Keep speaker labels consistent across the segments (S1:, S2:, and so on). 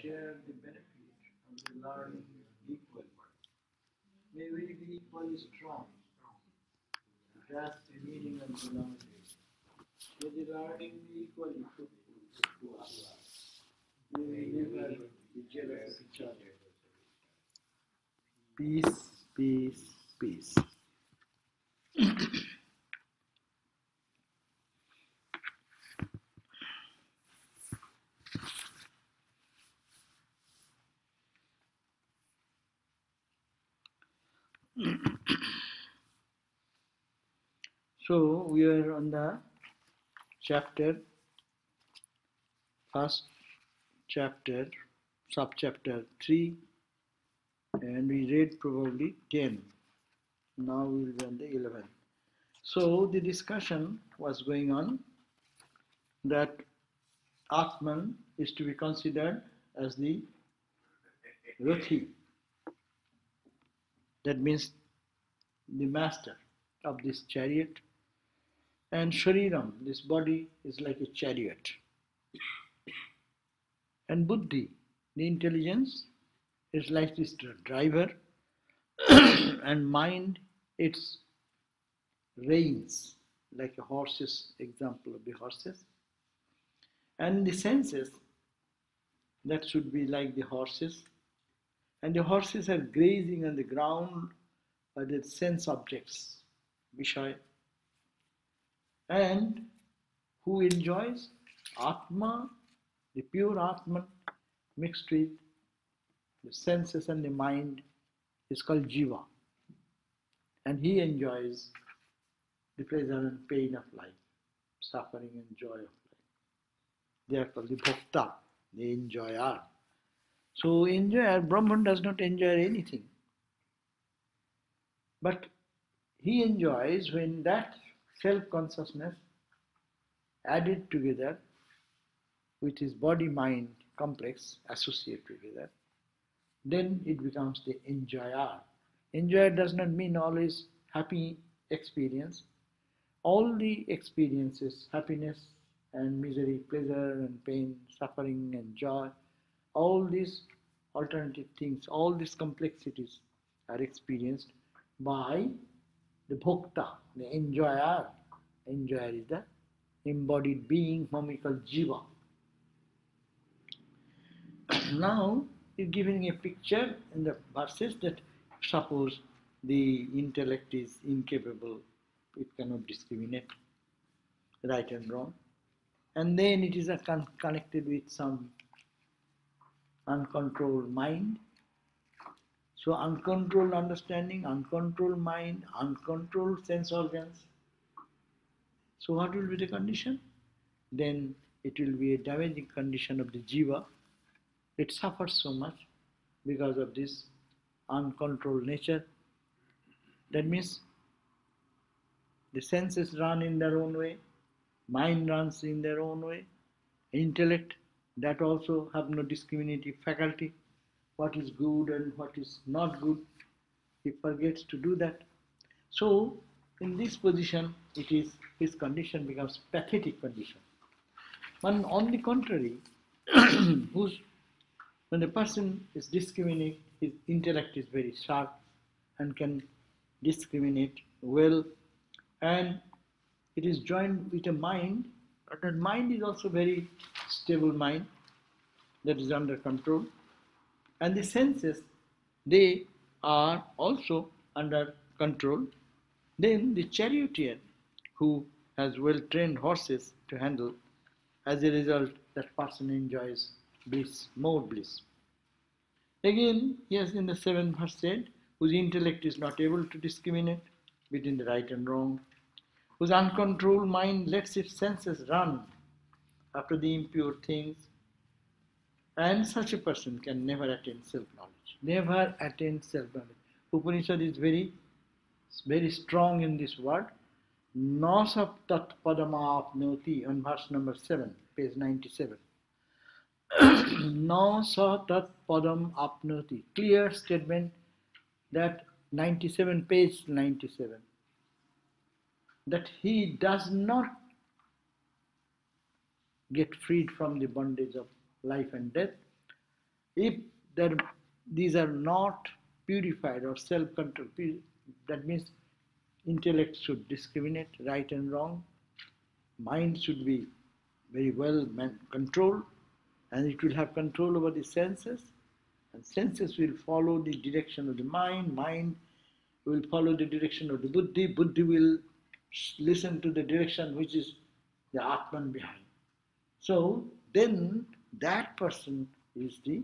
S1: share the benefit of the learning equally. May we be equally strong to grasp the meaning of the knowledge. May the learning be equally fruitful to us. May we never be jealous of each other. Peace, peace, peace. So we are on the first chapter, subchapter 3, and we read probably 10. Now we will be on the 11th. So the discussion was going on that Atman is to be considered as the Rathi. That means the master of this chariot. And Shariram, this body, is like a chariot. And Buddhi, the intelligence, is like this driver. And mind, its reins, like a horse's example of the horses. And the senses, that should be like the horses. And the horses are grazing on the ground by the sense objects, Vishaya. And who enjoys? Atma, the pure Atman, mixed with the senses and the mind, is called Jiva. And he enjoys the pleasure and pain of life, suffering and joy of life. They are called the Bhokta, the enjoyer. So enjoyer, Brahman does not enjoy anything. But he enjoys when that self-consciousness added together with his body-mind complex associated together, then it becomes the enjoyer. Enjoyer does not mean always happy experience. All the experiences, happiness and misery, pleasure and pain, suffering and joy, all these alternative things, all these complexities are experienced by the Bhokta, the enjoyer. Enjoyer is the embodied being whom we call Jiva. Now, he's giving a picture in the verses that suppose the intellect is incapable, it cannot discriminate right and wrong, and then it is connected with some uncontrolled mind. So uncontrolled understanding, uncontrolled mind, uncontrolled sense organs. So what will be the condition? Then it will be a damaging condition of the jiva. It suffers so much because of this uncontrolled nature. That means the senses run in their own way, mind runs in their own way, intellect, that also have no discriminative faculty. What is good and what is not good, he forgets to do that. So in this position, his condition becomes pathetic condition. But on the contrary, when a person is discriminate, his intellect is very sharp and can discriminate well, and it is joined with a mind, but that mind is also very stable mind that is under control, and the senses, they are also under control. Then the charioteer, who has well-trained horses to handle, as a result, that person enjoys bliss, more bliss. Again, yes, in the 7th verse said, whose intellect is not able to discriminate between the right and wrong, whose uncontrolled mind lets its senses run after the impure things, and such a person can never attain self-knowledge. Never attain self-knowledge. Upanishad is very, very strong in this word. Na tat padamapnoti, on verse number 7, page 97. Na tat padam apnoti. Clear statement that 97, page 97. That he does not get freed from the bondage of life and death If there, these are not purified or self-control, that means intellect should discriminate right and wrong, mind should be very well controlled, and it will have control over the senses, and senses will follow the direction of the mind, mind will follow the direction of the buddhi, buddhi will listen to the direction which is the Atman behind. So then that person is the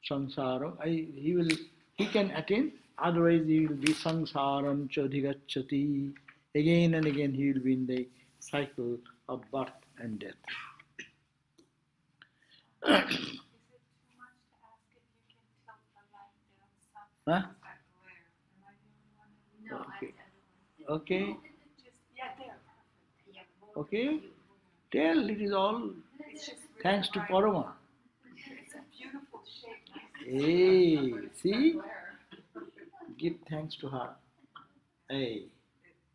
S1: samsara. He can attain, otherwise he will be samsaram chodhigacchati. Again and again he will be in the cycle of birth and death.
S2: Is it too much to ask if you can tilt the light down some?
S1: Huh?
S2: Where? Am I the only one? No,
S1: Okay.
S2: I'm
S1: Okay.
S2: just, yeah, there, perfect. Yeah,
S1: Okay. Tell it is all
S2: it's just really
S1: thanks to
S2: bright.
S1: Parama.
S2: It's a beautiful shape.
S1: Hey, see? Give thanks to her. Hey,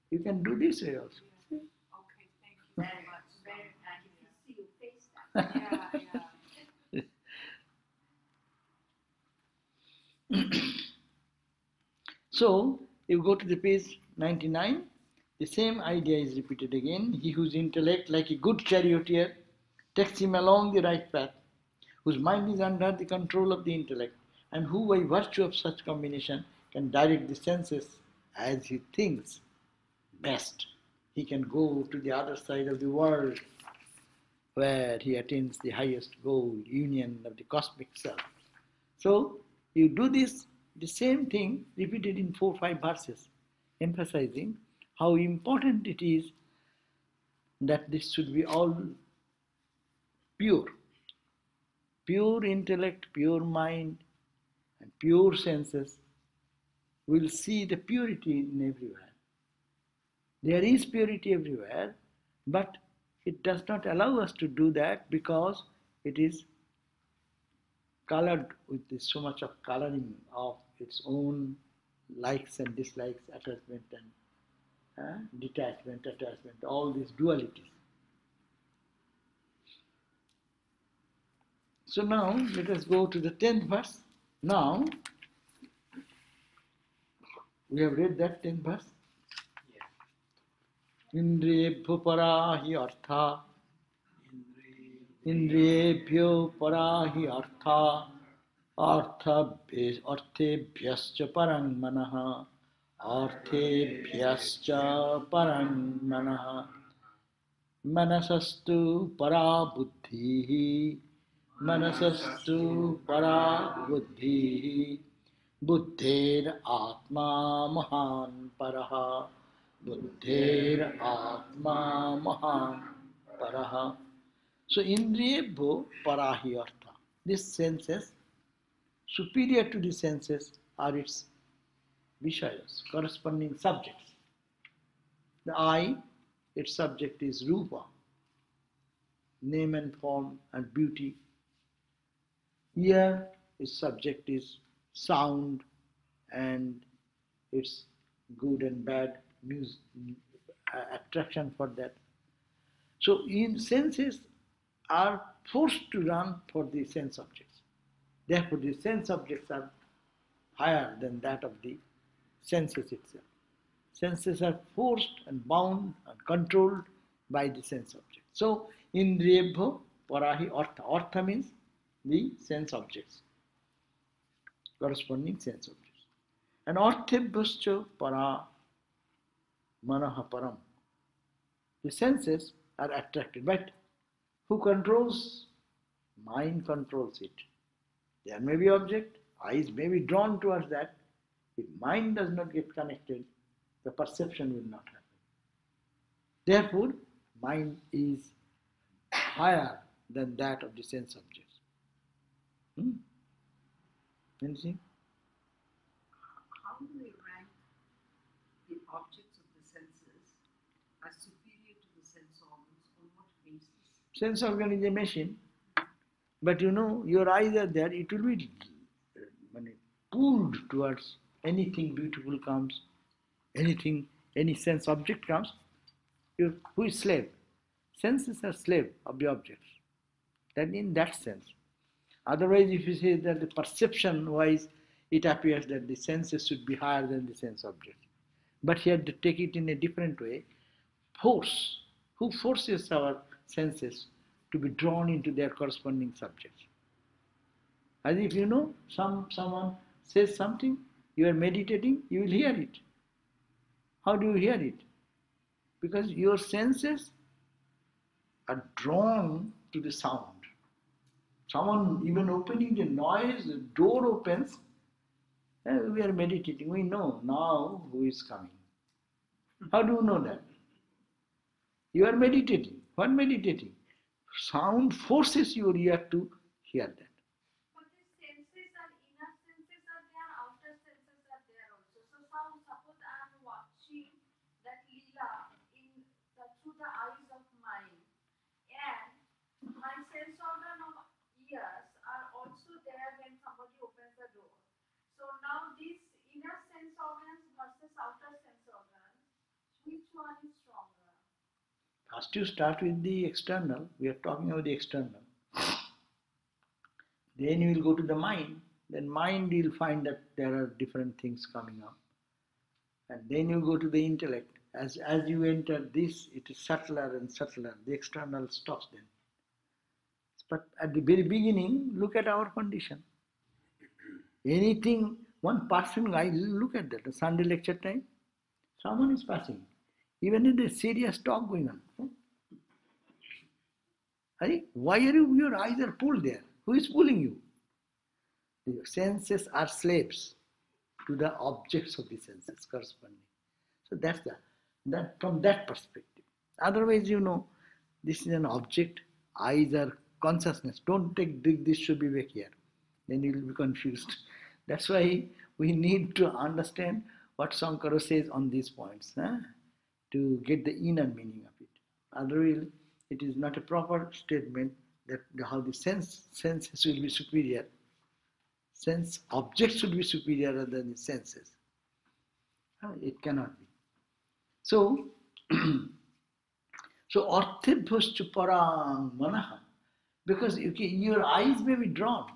S1: you can do this way also. See?
S2: Okay, thank you very much. See your face. Yeah, yeah.
S1: So, you go to the page 99, the same idea is repeated again. He whose intellect, like a good charioteer, takes him along the right path, whose mind is under the control of the intellect, and who, by virtue of such combination, can direct the senses as he thinks best. He can go to the other side of the world where he attains the highest goal, union of the cosmic self. So you do this, the same thing repeated in 4-5 verses, emphasizing how important it is that this should be all pure. Pure intellect, pure mind, and pure senses will see the purity in everywhere. There is purity everywhere, but it does not allow us to do that because it is colored with so much of coloring of its own likes and dislikes, attachment and detachment, attachment, all these dualities. So now let us go to the 10th verse. Now we have read that 10th verse. Indriyebhyo parahi artha. Indriyebhyo parahi artha. Arthebhyascha parang manaha. Arthebhyascha parang manaha. Manasastu para buddhihi. Manasastu para buddhihi. Buddhir atma mahan paraha. Buddhir atma mahan paraha. So indriyebhyo parahi artha. These senses, superior to the senses, are its vishayas, corresponding subjects. The eye, its subject is rupa, name and form and beauty. Ear, its subject is sound and its good and bad music, attraction for that. So in senses are forced to run for the sense objects. Therefore the sense objects are higher than that of the senses itself. Senses are forced and bound and controlled by the sense object. So indriyebhyo parahi artha. Artha means the sense objects, corresponding sense objects. And arthebhyascha para manaha param. The senses are attracted, but who controls? Mind controls it. There may be object, eyes may be drawn towards that. If mind does not get connected, the perception will not happen. Therefore, mind is higher than that of the sense objects. Anything?
S3: How do we rank the objects of the senses as superior to the sense organs? On what basis?
S1: Sense organ is a machine, but your eyes are there, it will be pulled towards anything beautiful comes, any sense object comes. Who is slave? Senses are slave of the objects. That in that sense. Otherwise, if you say that the perception-wise, it appears that the senses should be higher than the sense object. But here to take it in a different way, force. Who forces our senses to be drawn into their corresponding subjects? As if you know, someone says something, you are meditating, you will hear it. How do you hear it? Because your senses are drawn to the sound. Someone even opening the noise, the door opens, we are meditating. We know now who is coming. How do you know that? You are meditating. What meditating? Sound forces your ear to hear that.
S2: But the senses are inner senses are there, outer senses are there also. So suppose I am watching that lila through the eyes of mind, and my sense organ of ears are also there when somebody opens the door. So now these inner sense organs versus outer sense organs, which one is stronger?
S1: First you start with the external. We are talking about the external. Then you will go to the mind. Then mind you will find that there are different things coming up. And then you go to the intellect. As you enter this, it is subtler and subtler. The external stops then. But at the very beginning, look at our condition. Anything, one person, I look at that, the Sunday lecture time, someone is passing. Even in the serious talk going on. Why are your eyes are pulled there? Who is pulling you? Your senses are slaves to the objects of the senses corresponding. So that's that from that perspective. Otherwise, this is an object, eyes are consciousness. Don't take this should be back here. Then you will be confused. That's why we need to understand what Sankara says on these points to get the inner meaning of it. Otherwise, it is not a proper statement that how the senses will be superior. Sense objects should be superior rather than the senses. It cannot be. So, so arthibhuscha parang manaha, because your eyes may be drawn,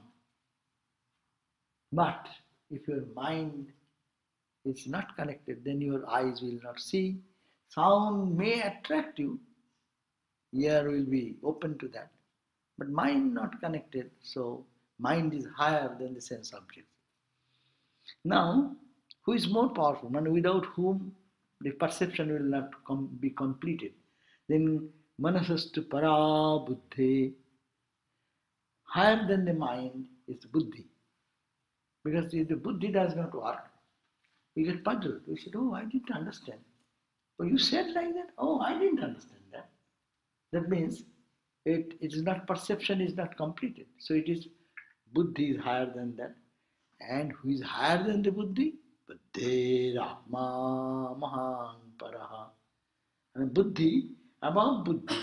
S1: but if your mind is not connected, then your eyes will not see. Sound may attract you, ear will be open to that, but mind not connected, so mind is higher than the sense object. Now, who is more powerful? And without whom the perception will not be completed. Then manasastu para buddhi. Higher than the mind is buddhi. Because if the buddhi does not work, we get puzzled. We said, oh, I didn't understand. Oh, you said like that? Oh, I didn't understand that. That means it is not, perception is not completed. So it is, buddhi is higher than that. And who is higher than the buddhi? Buddhi Rahma Mahan Paraha. And buddhi, above buddhi,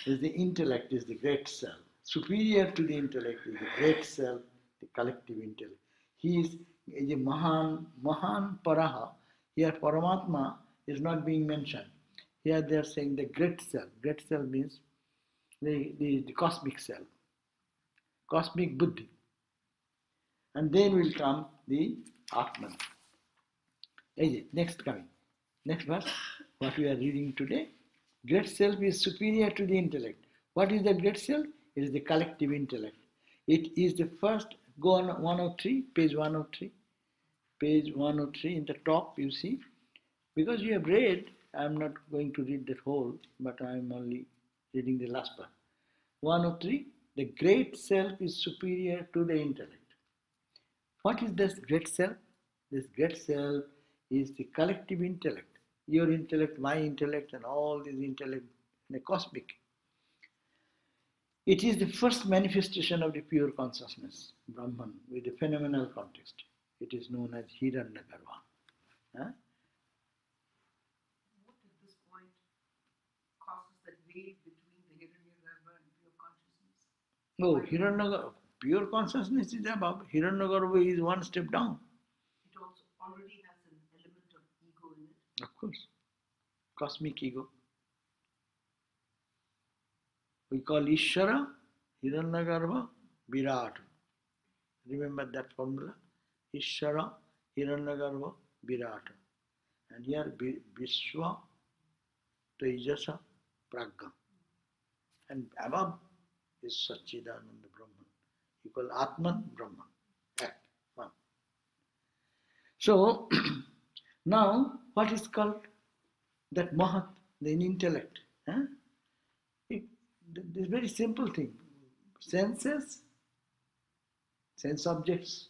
S1: is the intellect, is the great self. Superior to the intellect is the great self, the collective intellect. He is a Mahan Paraha. Here Paramatma is not being mentioned. Here they are saying the great self. Great self means the cosmic self, cosmic buddhi. And then will come the Atman. Next verse, what we are reading today. Great self is superior to the intellect. What is the great self? It is the collective intellect. It is the first, go on 103, page 103. Page 103 in the top you see. Because you have read, I am not going to read that whole, but I am only reading the last part. 103, the great self is superior to the intellect. What is this great self? This great self is the collective intellect. Your intellect, my intellect, and all these intellect, the cosmic. It is the first manifestation of the pure consciousness, Brahman, with a phenomenal context. It is known as Hiranyagarbha.
S3: What at this point causes that veil between the Hiranyagarbha and pure consciousness?
S1: No, Hiranyagarbha, pure consciousness is above. Hiranyagarbha is one step down.
S3: It also already has an element of ego in it.
S1: Of course. Cosmic ego. We call Ishvara, Hiranyagarbha, Virat. Remember that formula? Ishvara, Hiranyagarbha, Virata. And here Vishwa, Tejasa, Pragya. And above is Satchidananda Brahman. You call Atman Brahman. Act. One. So, now what is called that Mahat, the intellect? Huh? This very simple thing. Senses, sense objects,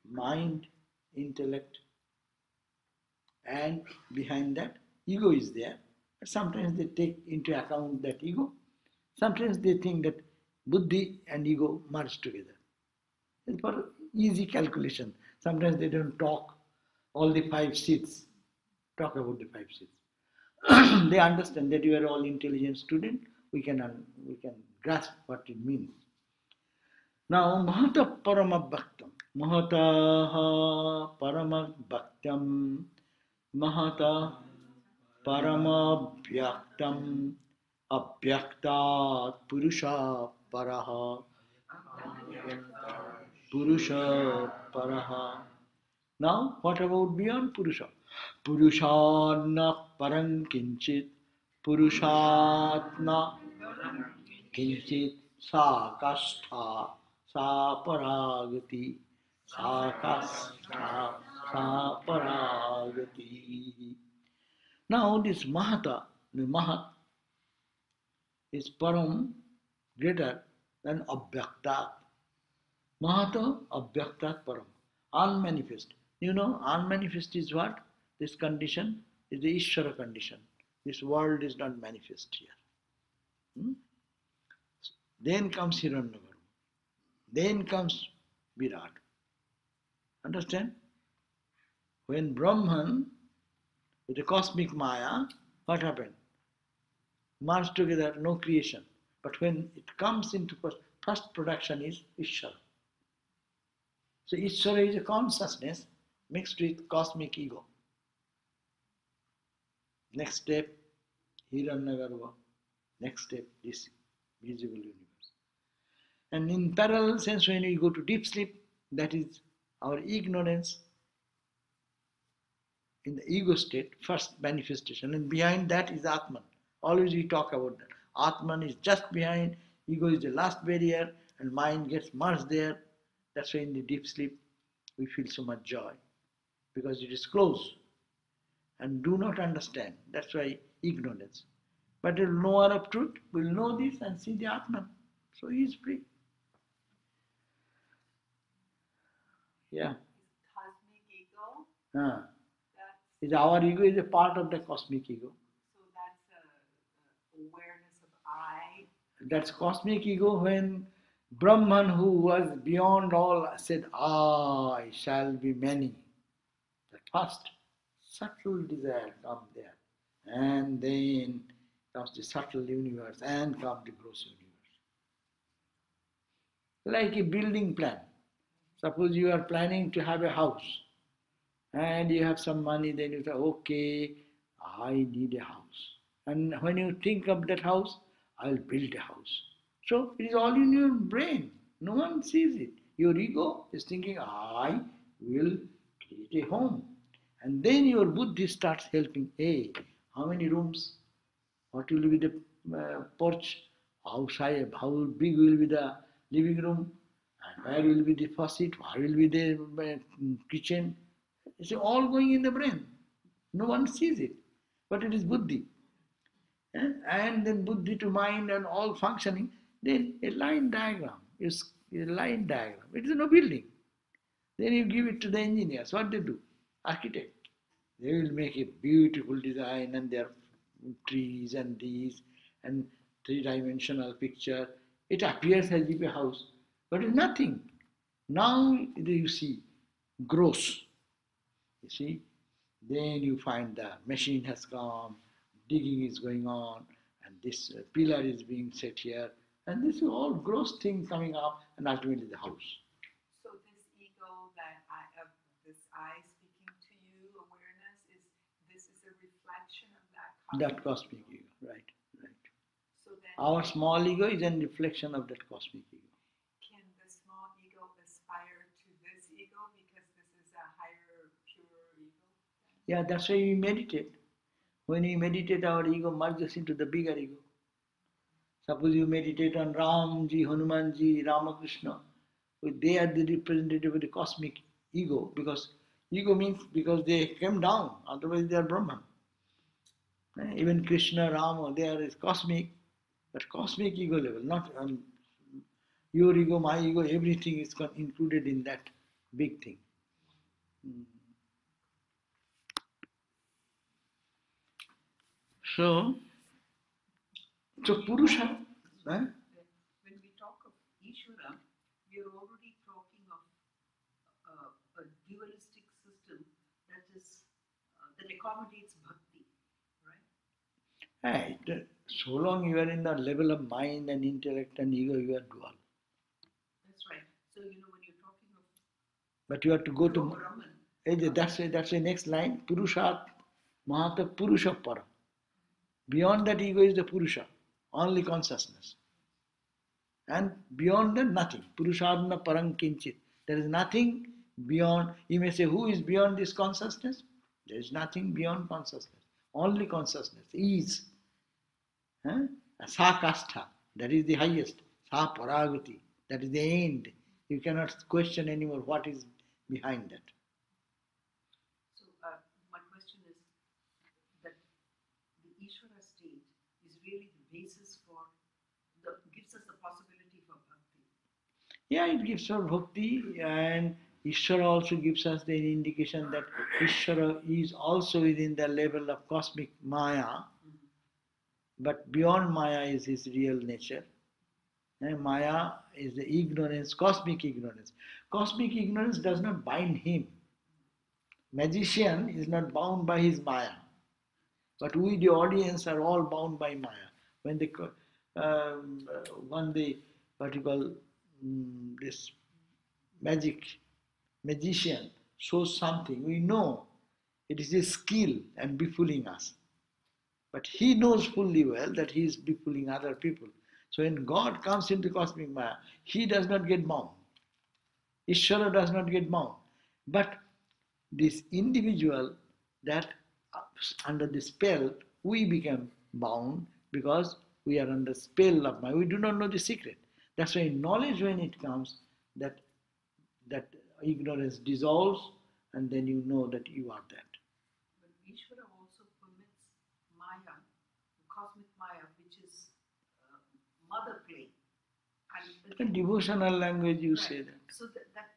S1: mind, intellect, and behind that, ego is there. But sometimes they take into account that ego. Sometimes they think that buddhi and ego merge together. It's for easy calculation. Sometimes they don't talk all the 5 seats, talk about the 5 seats. They understand that you are all intelligent student. We can grasp what it means. Now, Mahata Paramabhaktam. Mahata Paramabhaktam. Mahata Paramabhyaktam. Abhyaktat Purusha Paraha. Purusha Paraha. Now, what about beyond Purusha? Purushana Parang Kinchit. Purushatna Kinchit Sakastha Saparagati. Sakastha Saparagati. Now, this Mahata, the Mahat, is Param greater than Abhyaktat. Mahata Abhyaktat Param. Unmanifest. You know, unmanifest is what? This condition is the Ishvara condition. This world is not manifest here. Then comes Hiranyagarbha. Then comes Virat. Understand? When Brahman, with the cosmic Maya, what happened? Merged together, no creation. But when it comes into first production is Ishvara. So Ishvara is a consciousness mixed with cosmic ego. Next step, Hiranyagarbha. Next step, this visible universe. And in parallel sense, when we go to deep sleep, that is our ignorance in the ego state, first manifestation, and behind that is Atman. Always we talk about that. Atman is just behind, ego is the last barrier, and mind gets merged there. That's why in the deep sleep we feel so much joy, because it is close and do not understand. That's why ignorance. But the knower of truth will know this and see the Atman. So he is free. Yeah.
S3: Cosmic ego.
S1: Is our ego is a part of the cosmic ego.
S3: So that's awareness of I.
S1: That's cosmic ego when Brahman, who was beyond all, said, I shall be many. The first subtle desire comes there. And then comes the subtle universe and comes the gross universe. Like a building plan. Suppose you are planning to have a house and you have some money, then you say, okay, I need a house. And when you think of that house, I'll build a house. So it is all in your brain. No one sees it. Your ego is thinking, I will create a home. And then your buddhi starts helping. Hey, how many rooms? What will be the porch? How big will be the living room? And where will be the faucet? Where will be the kitchen? It's all going in the brain. No one sees it. But it is buddhi. And then buddhi to mind and all functioning. Then a line diagram. Is a line diagram. It is no building. Then you give it to the engineers. What they do? Architect. They will make a beautiful design and their trees and these and three-dimensional picture. It appears as if a house, but it's nothing. Now you see gross. You see, then you find the machine has come, digging is going on, and this pillar is being set here, and this is all gross thing coming up, and ultimately the house.
S3: So this ego that this I speaking to you, awareness this is a reflection of that
S1: cosmic ego, right.
S3: So then
S1: Our small ego is a reflection of that cosmic ego.
S3: Can the small ego aspire
S1: Yeah, that's why we meditate. When we meditate, our ego merges into the bigger ego. Suppose you meditate on Ramji, Hanumanji, Ramakrishna, they are the representative of the cosmic ego, because ego means because they came down, otherwise they are Brahman. Even Krishna, Rama, they are cosmic, but cosmic ego level, not your ego, my ego, everything is included in that big thing. So, Purusha.
S3: When we talk of Ishvara, we are already talking of a dualistic system that accommodates bhakti, right?
S1: Right. So long you are in the level of mind and intellect and ego, you are dual.
S3: That's right. So when you're talking of
S1: But you have to go to
S3: Brahman,
S1: that's the next line. Purushat Mahata Purusha Para. Beyond that ego is the Purusha, only consciousness. And beyond that, nothing. Purusharna Parang Kinchit. There is nothing beyond. You may say, who is beyond this consciousness? There is nothing beyond consciousness. Only consciousness is. Huh? Sa Kastha, that is the highest. Sa Paragati, that is the end. You cannot question anymore what is behind that.
S3: So my question is that the Ishvara state is really the basis gives us the possibility for bhakti.
S1: Yeah, it gives us bhakti, and Ishvara also gives us the indication that Ishvara is also within the level of cosmic Maya, but beyond Maya is his real nature. And Maya is the ignorance, cosmic ignorance. Cosmic ignorance does not bind him. Magician is not bound by his Maya. But we, the audience, are all bound by Maya. When they, what you call, this magician shows something, we know it is his skill and befooling us. But he knows fully well that he is befooling other people. So when God comes into cosmic Maya, he does not get bound. Ishvara does not get bound. But this individual that under the spell, we become bound because we are under spell of Maya. We do not know the secret. That's why knowledge, when it comes, that ignorance dissolves, and then you know that you are that.
S3: But Ishvara also permits Maya, the cosmic Maya, which is mother play.
S1: In devotional language, you say that.
S3: So that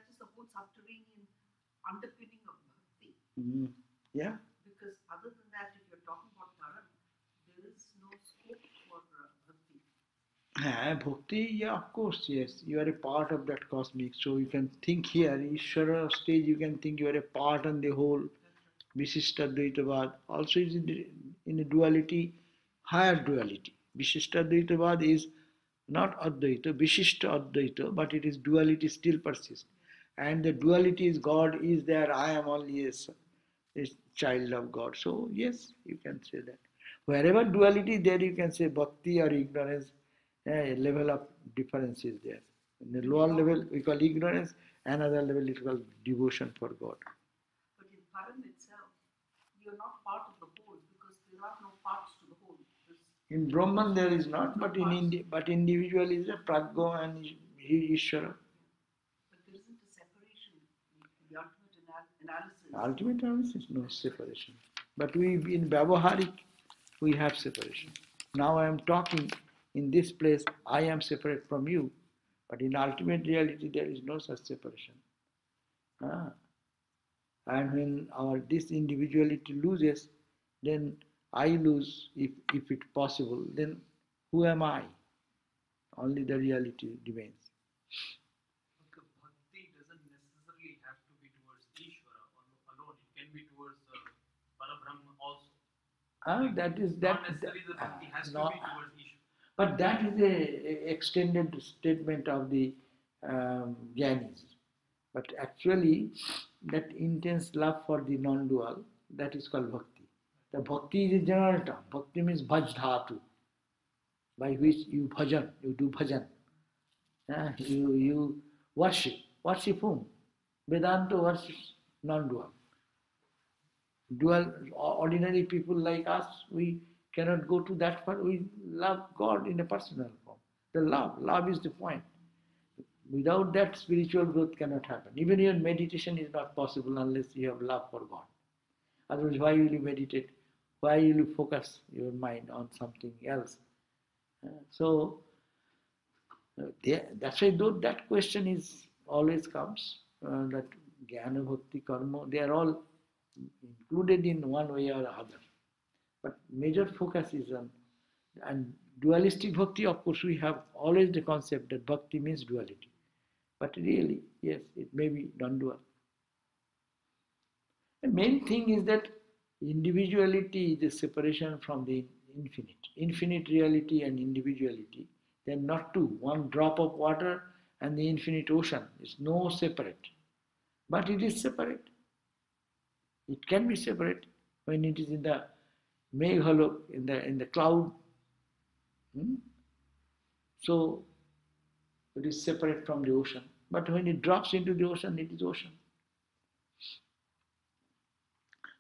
S3: is the whole subterranean underpinning of bhakti.
S1: Yeah.
S3: Because other than that, if you're talking about Dharam, there is no scope for bhakti.
S1: Bhakti, yeah, of course, yes. You are a part of that cosmic. So you can think here, Ishvara stage, you can think you are a part on the whole. Vishishta Dvaitavad also is in a duality, higher duality. Vishishta Dvaitavad is not Advaita, Vishishta Advaita, but it is duality still persists. And the duality is God is there, I am only a child of God. So yes, you can say that. Wherever duality there, you can say bhakti or ignorance, a level of difference is there. In the lower level, we call ignorance, another level is called devotion for God.
S3: But in Param itself, you are not part of the whole because there are no parts to the whole.
S1: In Brahman there is not, but but individual is a Praggo and Ishvara.
S3: But there isn't a separation. The ultimate analysis.
S1: Ultimate analysis, no separation. But in Vyavaharik, we have separation. Now I am talking in this place, I am separate from you. But in ultimate reality, there is no such separation. And when this individuality loses, then I lose, if it's possible, then who am I? Only the reality remains.
S4: Okay, bhakti doesn't necessarily have to be towards Ishvara alone. It can be towards Parabrahma also.
S1: That is
S4: not necessarily the bhakti has to be towards Ishvara.
S1: But that is a extended statement of the Jnainis. But actually, that intense love for the non-dual, that is called bhakti. The bhakti is a general term. Bhakti means bhaj dhatu, by which you bhajan, you do bhajan. You worship. Worship whom? Vedanta worships non-dual. Dual, ordinary people like us, we cannot go to that far. We love God in a personal form. The love is the point. Without that, spiritual growth cannot happen. Even your meditation is not possible unless you have love for God. Otherwise, why will you meditate? Why will you focus your mind on something else? So that's why though that question is always comes, that jnana, bhakti, karma, they are all included in one way or other. But major focus is on, and dualistic bhakti, of course, we have always the concept that bhakti means duality. But really, yes, it may be non-dual. The main thing is that individuality is the separation from the infinite. Infinite reality and individuality, they are not two. One drop of water and the infinite ocean is no separate. But it is separate. It can be separate when it is in the meghalok, in the cloud. So it is separate from the ocean. But when it drops into the ocean, it is ocean.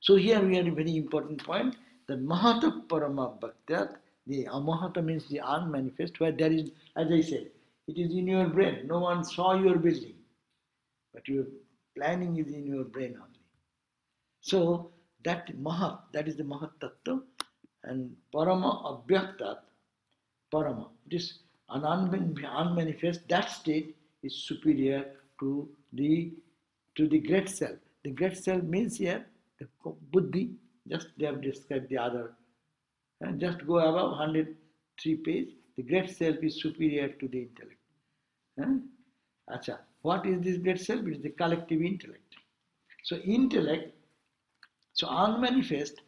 S1: So here we have a very important point, that Mahata Parama Bhaktyat, the Amahata means the unmanifest, where there is, as I said, it is in your brain. No one saw your building, but your planning is in your brain only. So that Mahat, that is the Mahat Tattva, and Parama Abhyaktat, Parama, it is an unmanifest, that state is superior to the great self. The great self means here the buddhi, just they have described the other. And just go above 103 page, the great self is superior to the intellect. Acha, what is this great self? It is the collective intellect. So intellect, so unmanifest,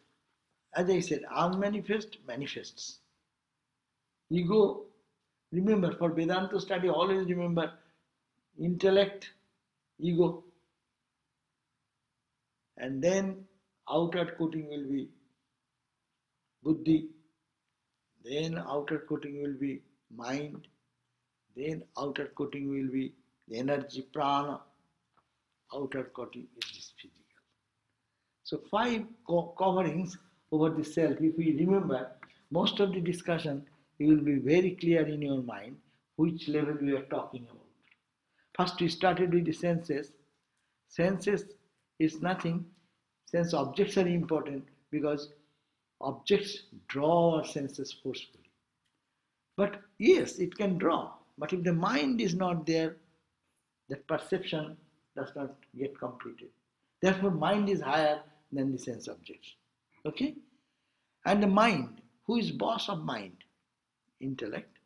S1: as I said, unmanifest manifests. Ego, remember, for Vedanta study, always remember intellect, ego, and then outer coating will be buddhi, then outer coating will be mind, then outer coating will be the energy prana, outer coating is this physical. So 5 coverings over the self. If we remember, most of the discussion, it will be very clear in your mind which level we are talking about. First we started with the senses. Senses is nothing. Sense objects are important because objects draw our senses forcefully. But yes, it can draw. But if the mind is not there, that perception does not get completed. Therefore, mind is higher than the sense objects. Okay? And the mind, who is boss of mind? Intellect.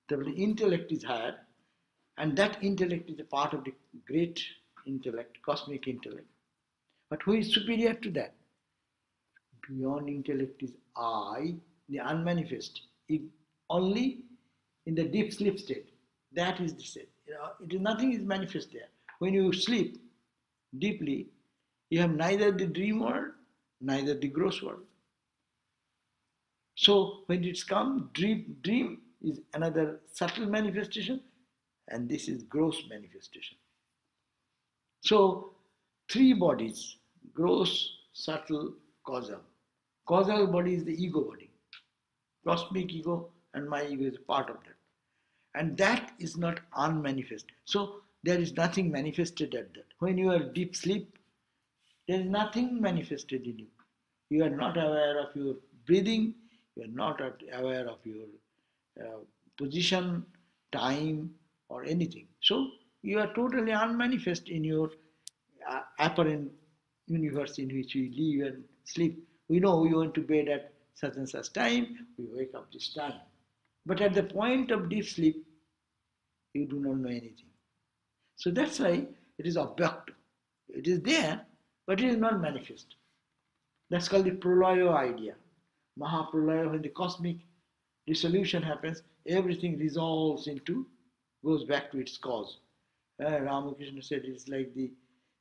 S1: The intellect is higher, and that intellect is a part of the great intellect, cosmic intellect. But who is superior to that? Beyond intellect is I, the unmanifest, only in the deep sleep state. That is the state. Nothing is manifest there. When you sleep deeply, you have neither the dream world, neither the gross world. So when it's come, dream is another subtle manifestation, and this is gross manifestation. So 3 bodies, gross, subtle, causal. Causal body is the ego body. Cosmic ego and my ego is a part of that. And that is not unmanifest. So there is nothing manifested at that. When you are deep sleep, there is nothing manifested in you. You are not aware of your breathing, you are not aware of your position, time, or anything. So you are totally unmanifest in your apparent universe in which we live and sleep. We know we went to bed at such and such time, we wake up this time. But at the point of deep sleep, you do not know anything. So that's why it is abhyakta. It is there, but it is not manifest. That's called the pralaya idea. Mahapralaya, when the cosmic dissolution happens, everything resolves into, goes back to its cause. Ramakrishna said it's like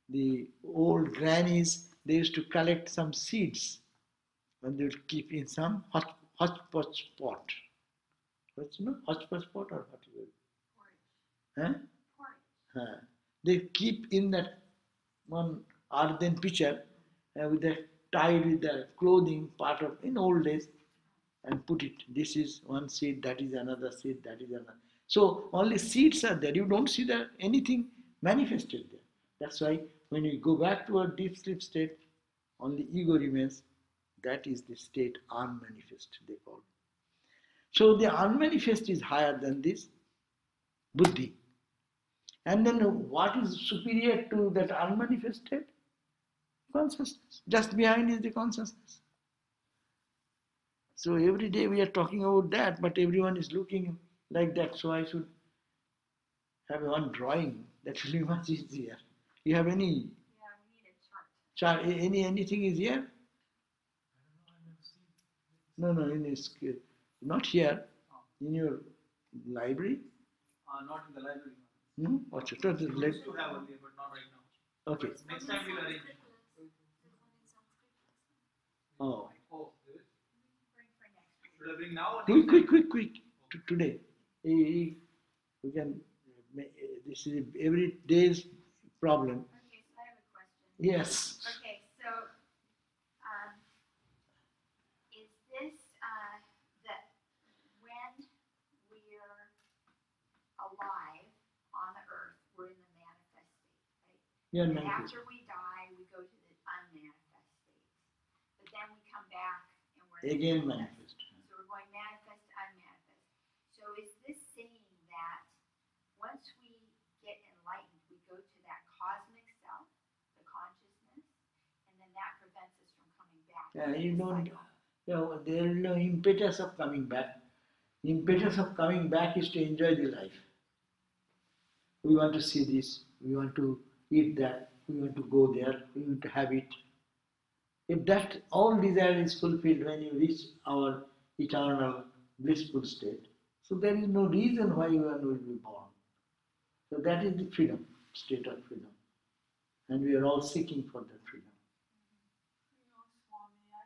S1: the old grannies, they used to collect some seeds and they would keep in some hodgepodge pot. What's hodgepodge pot or what is it? Huh? They keep in that one earthen pitcher with the tied with the clothing part of in old days and put it. This is one seed, that is another seed, that is another. So only seeds are there. You don't see that anything manifested there. That's why when you go back to a deep sleep state, only ego remains. That is the state unmanifest, they call it. So the unmanifest is higher than this buddhi. And then what is superior to that unmanifested? Consciousness. Just behind is the consciousness. So every day we are talking about that, but everyone is looking like that. So I should have one drawing. That will be much easier. You have any
S2: Yeah, we need a chart.
S1: chart? Anything is here? No, in this, not here. In your library?
S4: Not in the library.
S1: No? What's it? Let,
S4: We used to have earlier, but not right now.
S1: okay.
S4: Next time we'll arrange.
S1: Oh.
S4: Oh, there is.
S2: Bring for next week.
S4: Should I bring now or
S1: Quick. Today. We can, this is every day's problem.
S2: Okay, so I have a question.
S1: Yes.
S2: Okay, so is this that when we're alive on the earth, we're in the manifest state, right?
S1: Yeah,
S2: And
S1: manifest.
S2: after we die, we go to the unmanifest state. But then we come back and we're in
S1: Again
S2: the
S1: manifest.
S2: So we're going manifest to unmanifest. So is this saying that once we get enlightened, we go to that cosmic self, the consciousness, and then that prevents us from coming back?
S1: Yeah,
S2: to
S1: you
S2: the
S1: don't,
S2: cycle?
S1: there is no impetus of coming back. The impetus of coming back is to enjoy the life. We want to see this, we want to eat that, we want to go there, we want to have it. If that all desire is fulfilled when you reach our eternal blissful state, so there is no reason why you will be born. So that is the freedom, state of freedom. And we are all seeking for that freedom.
S5: You know, Swami, I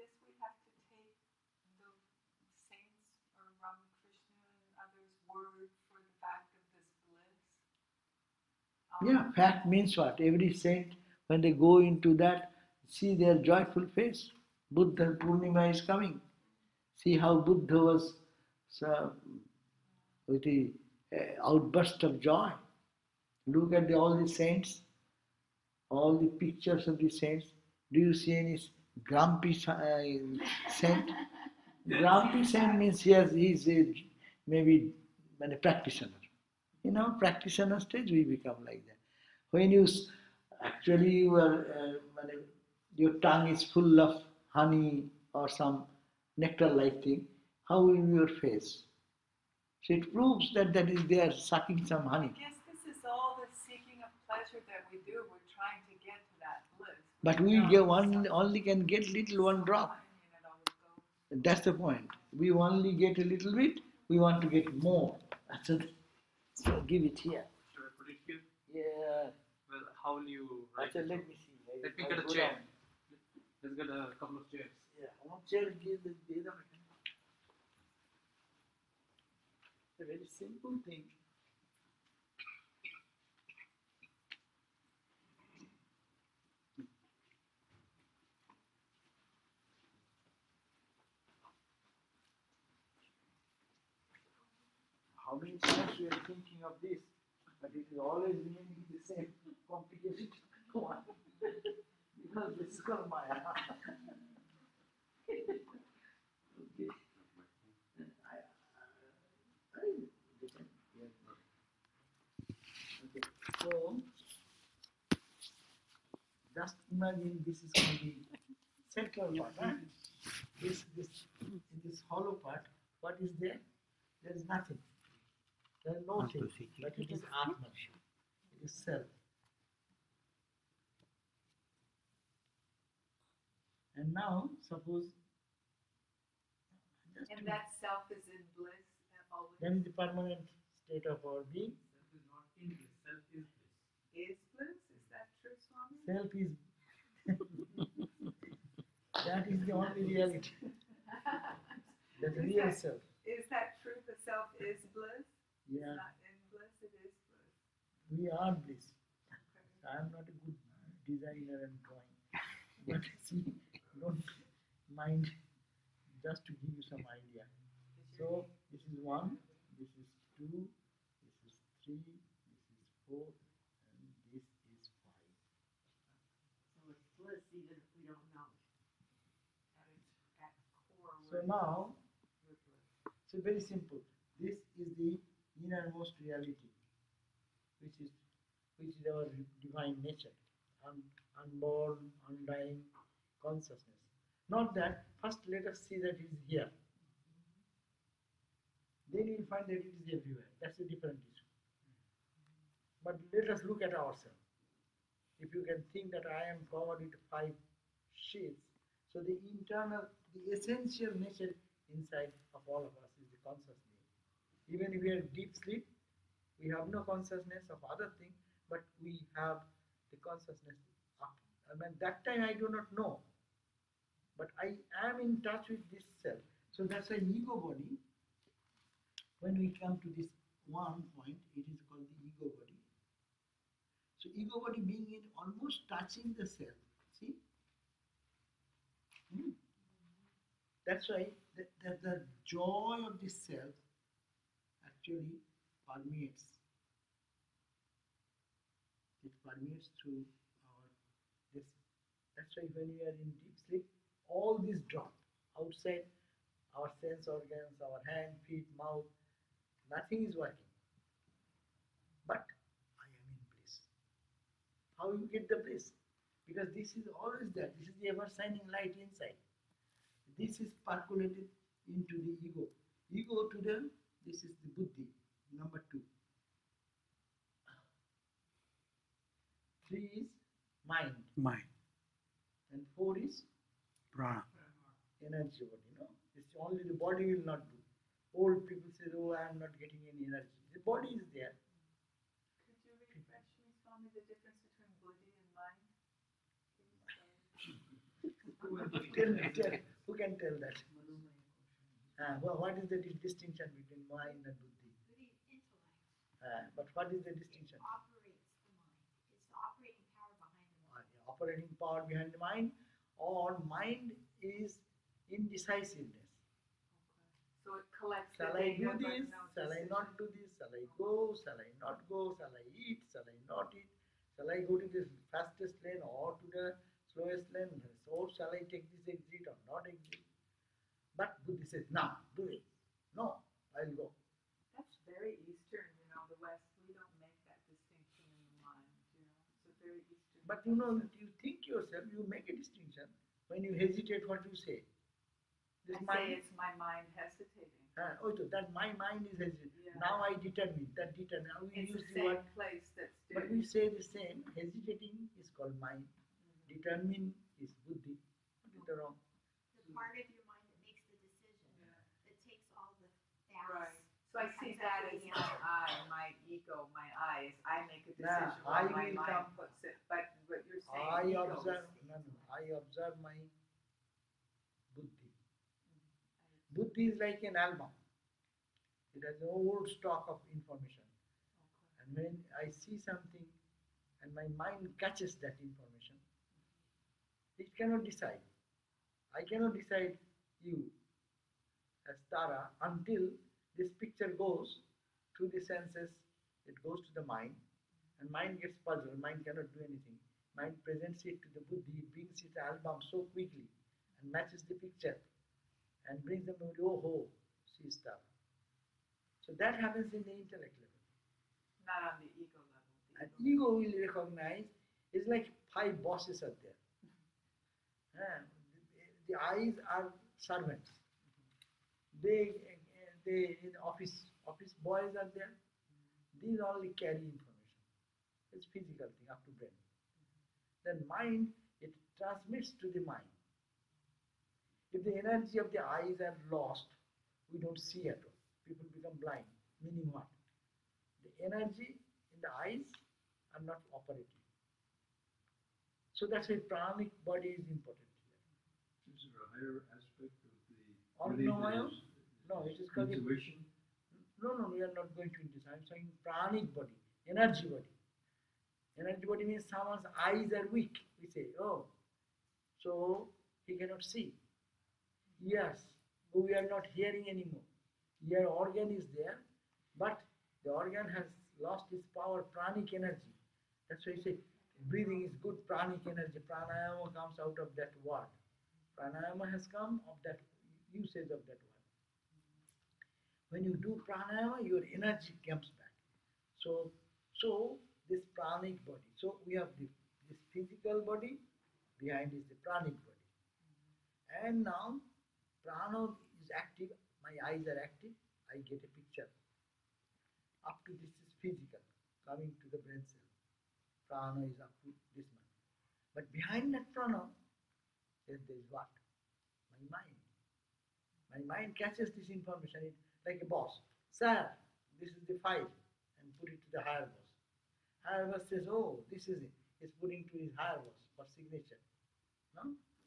S5: guess we have to take the saints or Ramakrishna and others' word for the fact of this bliss.
S1: Yeah, fact means what? Every saint, when they go into that, see their joyful face. Buddha Purnima is coming. See how Buddha was with the outburst of joy. Look at all the saints, all the pictures of the saints. Do you see any grumpy saint? Grumpy saint means he's maybe a practitioner. In our practitioner stage, we become like that. When you actually your tongue is full of honey or some nectar-like thing, how will be your face? So it proves that they are sucking some honey.
S5: I guess this is all the seeking of pleasure that we do. We're trying to get to that bliss.
S1: But we get only can get little one drop. That's the point. We only get a little bit. We want to get more. So give it here.
S4: should I put it here?
S1: Yeah.
S4: Well, how will you write
S1: Let
S4: it?
S1: me see.
S4: Let me
S1: I'll
S4: get a
S1: go
S4: chair.
S1: down.
S4: Let's get a couple of chairs.
S1: Yeah, one chair give the other. It's a very simple thing. How many times we are thinking of this, but it is always remaining the same complicated one. Because this is called Maya. Okay. Okay. So just imagine this is going to be central part. Huh? In this hollow part, what is there? There is nothing. There is no thing. But it is Atman. It is self. And now, suppose just
S5: And that self is in bliss always.
S1: that is the permanent state of our being.
S4: Self is not in bliss. Self is bliss.
S5: Is bliss? Is that true, Swami?
S1: Self is that is the only reality. That
S5: Is
S1: real
S5: that-
S1: self.
S5: Is that true? The self is bliss?
S1: Yeah,
S5: Not in bliss, it is bliss.
S1: we are bliss.
S5: Okay.
S1: I am not a good designer and drawing. But see, don't mind, just to give you some idea. So this is 1, this is 2, this is 3, this is 4, and this is 5.
S3: So it's bliss even if we don't know it. At core,
S1: So
S3: we're
S1: now,
S3: we're bliss.
S1: so very simple. This is the innermost reality, which is our divine nature, unborn, undying consciousness. Not that, first let us see that it is here. Then you will find that it is everywhere. That's a different issue. But let us look at ourselves. If you can think that I am covered with 5 sheets, so the internal, the essential nature inside of all of us is the consciousness. Even if we are deep sleep, we have no consciousness of other things, but we have the consciousness up. I mean, that time I do not know, but I am in touch with this self. So that's why ego body, when we come to this one point, it is called the ego body. So ego body being in almost touching the self. See? That's why the joy of the self actually permeates. It permeates through our this. That's why when we are in deep sleep, all these drop outside our sense organs, our hand, feet, mouth, nothing is working. But I am in bliss. How you get the bliss? Because this is always there. This is the ever shining light inside. This is percolated into the ego. Ego to them, this is the buddhi, number 2. 3 is mind. And 4 is
S6: Prana.
S1: energy body. No? It's only the body will not do. Old people say, oh, I am not getting any energy. The body is there.
S5: Could you refresh me, Swami, the difference between buddhi and mind?
S1: Who can tell that? What is the distinction between mind and buddhi?
S2: Buddhi is intellect.
S1: But what is the distinction?
S2: Operates the mind. It's the operating power behind the mind.
S1: Operating power behind the mind, or mind is indecisiveness.
S5: So it collects
S1: Shall
S5: the
S1: I do
S5: data, but
S1: this?
S5: no
S1: Shall I
S5: decision.
S1: not do this? Shall I go? Shall I not go? Shall I eat? Shall I not eat? Shall I go to the fastest lane or to the slowest lane? Or shall I take this exit or not exit? But Buddha says, no, do it. No, I'll go.
S5: That's very Eastern, the West, we don't make that distinction in the mind, It's a very Eastern.
S1: But you think yourself, you make a distinction when you hesitate what you say. This
S5: I say it's my mind hesitating.
S1: That my mind is hesitant.
S5: Yeah.
S1: Now I determine. That determine. Now we
S5: It's
S1: use
S5: the
S1: the
S5: same
S1: word,
S5: place that's
S1: but
S5: doing
S1: we say the same. Hesitating is called mind. Determine is buddhi. What is the wrong?
S2: The part of your mind that makes the decision, that takes all the facts.
S5: Right. So I see that as my I, my ego, my eyes. I make a
S1: Nah,
S5: decision while
S1: I
S5: my
S1: will
S5: mind
S1: come.
S5: puts it. But you're saying
S1: I
S5: ego
S1: observe.
S5: is,
S1: No, I observe my buddhi. Buddhi is like an album. It has an old stock of information. And when I see something and my mind catches that information, it cannot decide. I cannot decide you as Tara until this picture goes through the senses, it goes to the mind, and mind gets puzzled. Mind cannot do anything. Mind presents it to the buddhi, it brings it album so quickly and matches the picture and brings the memory, oh ho, she is Tara. So that happens in the intellect level.
S5: not on the ego level.
S1: And ego will recognize, it's like 5 bosses are there. The eyes are servants. They in office boys are there. These only carry information. It's physical thing up to brain. Then mind, it transmits to the mind. If the energy of the eyes are lost, we don't see at all. People become blind. Meaning what? The energy in the eyes are not operating. So that's why pranic body is important here.
S7: Is there a higher aspect of the
S1: Organomayam? No, it is called
S7: intuition?
S1: No, we are not going to into this. I'm saying pranic body, energy body. Energy body means someone's eyes are weak. We say, oh, So he cannot see. Yes, we are not hearing anymore. Ear organ is there, but the organ has lost its power, pranic energy. That's why you say breathing is good pranic energy. Pranayama comes out of that word. Pranayama has come of that usage of that word. When you do pranayama, your energy comes back. So this pranic body. So we have this physical body, behind is the pranic body. And now prana is active, my eyes are active, I get a picture. Up to this is physical, coming to the brain cell. Prana is up to this much. But behind that prana, there is what? My mind. My mind catches this information like a boss. Sir, this is the file, and put it to the higher boss. Higher boss says, oh, this is it. He's putting to his higher boss for signature. No?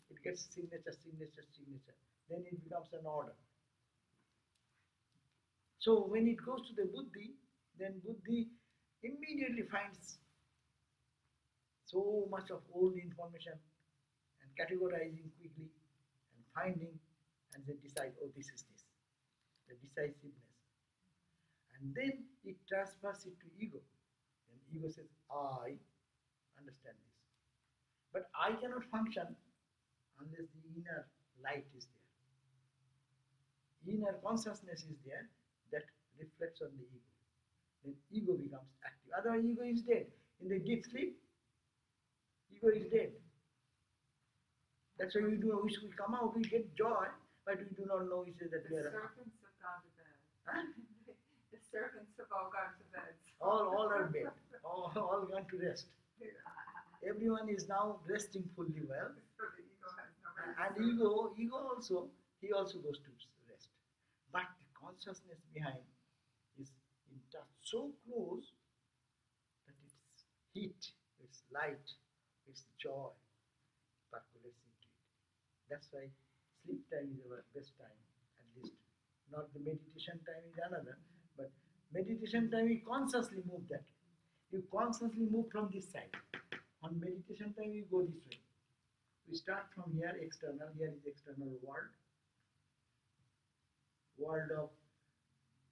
S1: It gets signature, signature, signature. Then it becomes an order. So when it goes to the buddhi, then buddhi immediately finds so much of old information and categorizing quickly and finding, and they decide, oh, this is this. The decisiveness. And then it transfers it to ego. And ego says, I understand this. But I cannot function unless the inner light is there. Inner consciousness is there that reflects on the ego. Then ego becomes active. Otherwise, ego is dead. In the deep sleep, ego is dead. That's why we come out, we get joy, but we do not know that we
S5: The
S1: are.
S5: serpents have gone to bed.
S1: Huh?
S5: The serpents have all gone to bed.
S1: All are bed. All gone to rest. Everyone is now resting fully well.
S5: So the ego has nowhere to
S1: And
S5: serve.
S1: ego also, he also goes to rest. But the consciousness behind is in touch so close that its heat, its light, its joy percolates into it. That's why sleep time is our best time, at least. Not the meditation time is another, but meditation time you consciously move that. You consciously move from this side. On meditation time you go this way. We start from here, external, here is external world. World of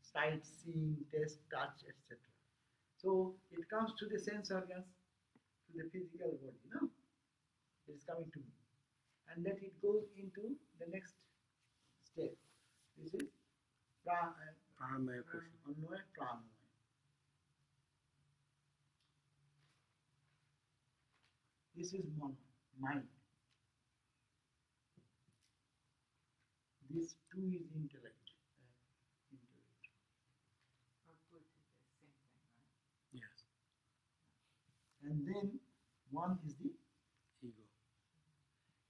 S1: sight, seeing, taste, touch, etc. So it comes to the sense organs, to the physical body, no? It is coming to me. And then it goes into the next step. This is Pranamaya Kosha. Anmaya, Pranamaya. This is mind. This two is intellect.
S5: Or Buddha, the same thing, right?
S1: Yes. And then one is the ego.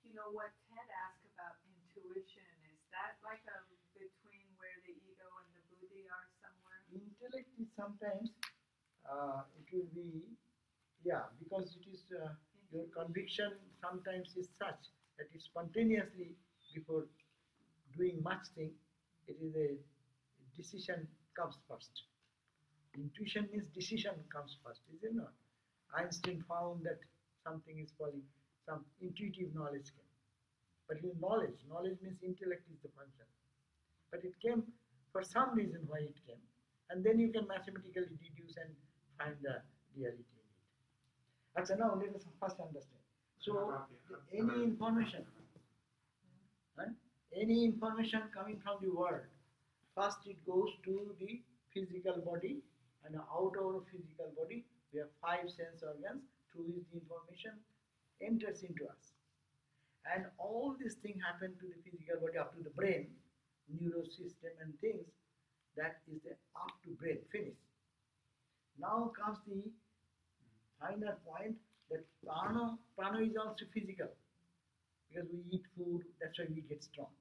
S5: You know what Ted asked about intuition, is that like a between where the ego and the buddhi are somewhere?
S1: Intellect is sometimes, it will be, because it is, your conviction sometimes is such that it spontaneously, before doing much thing, it is a decision comes first. Intuition means decision comes first, is it not? Einstein found that something is falling, some intuitive knowledge came. But in knowledge means intellect is the function. But it came for some reason why it came. And then you can mathematically deduce and find the reality in it. Achha, now let us first understand. So, any information coming from the world, first it goes to the physical body, and out of physical body, we have 5 sense organs through which the information enters into us. And all these things happen to the physical body up to the brain, neurosystem and things, that is the up to brain, finish. Now comes the final point that prana is also physical, because we eat food, that's why we get strong.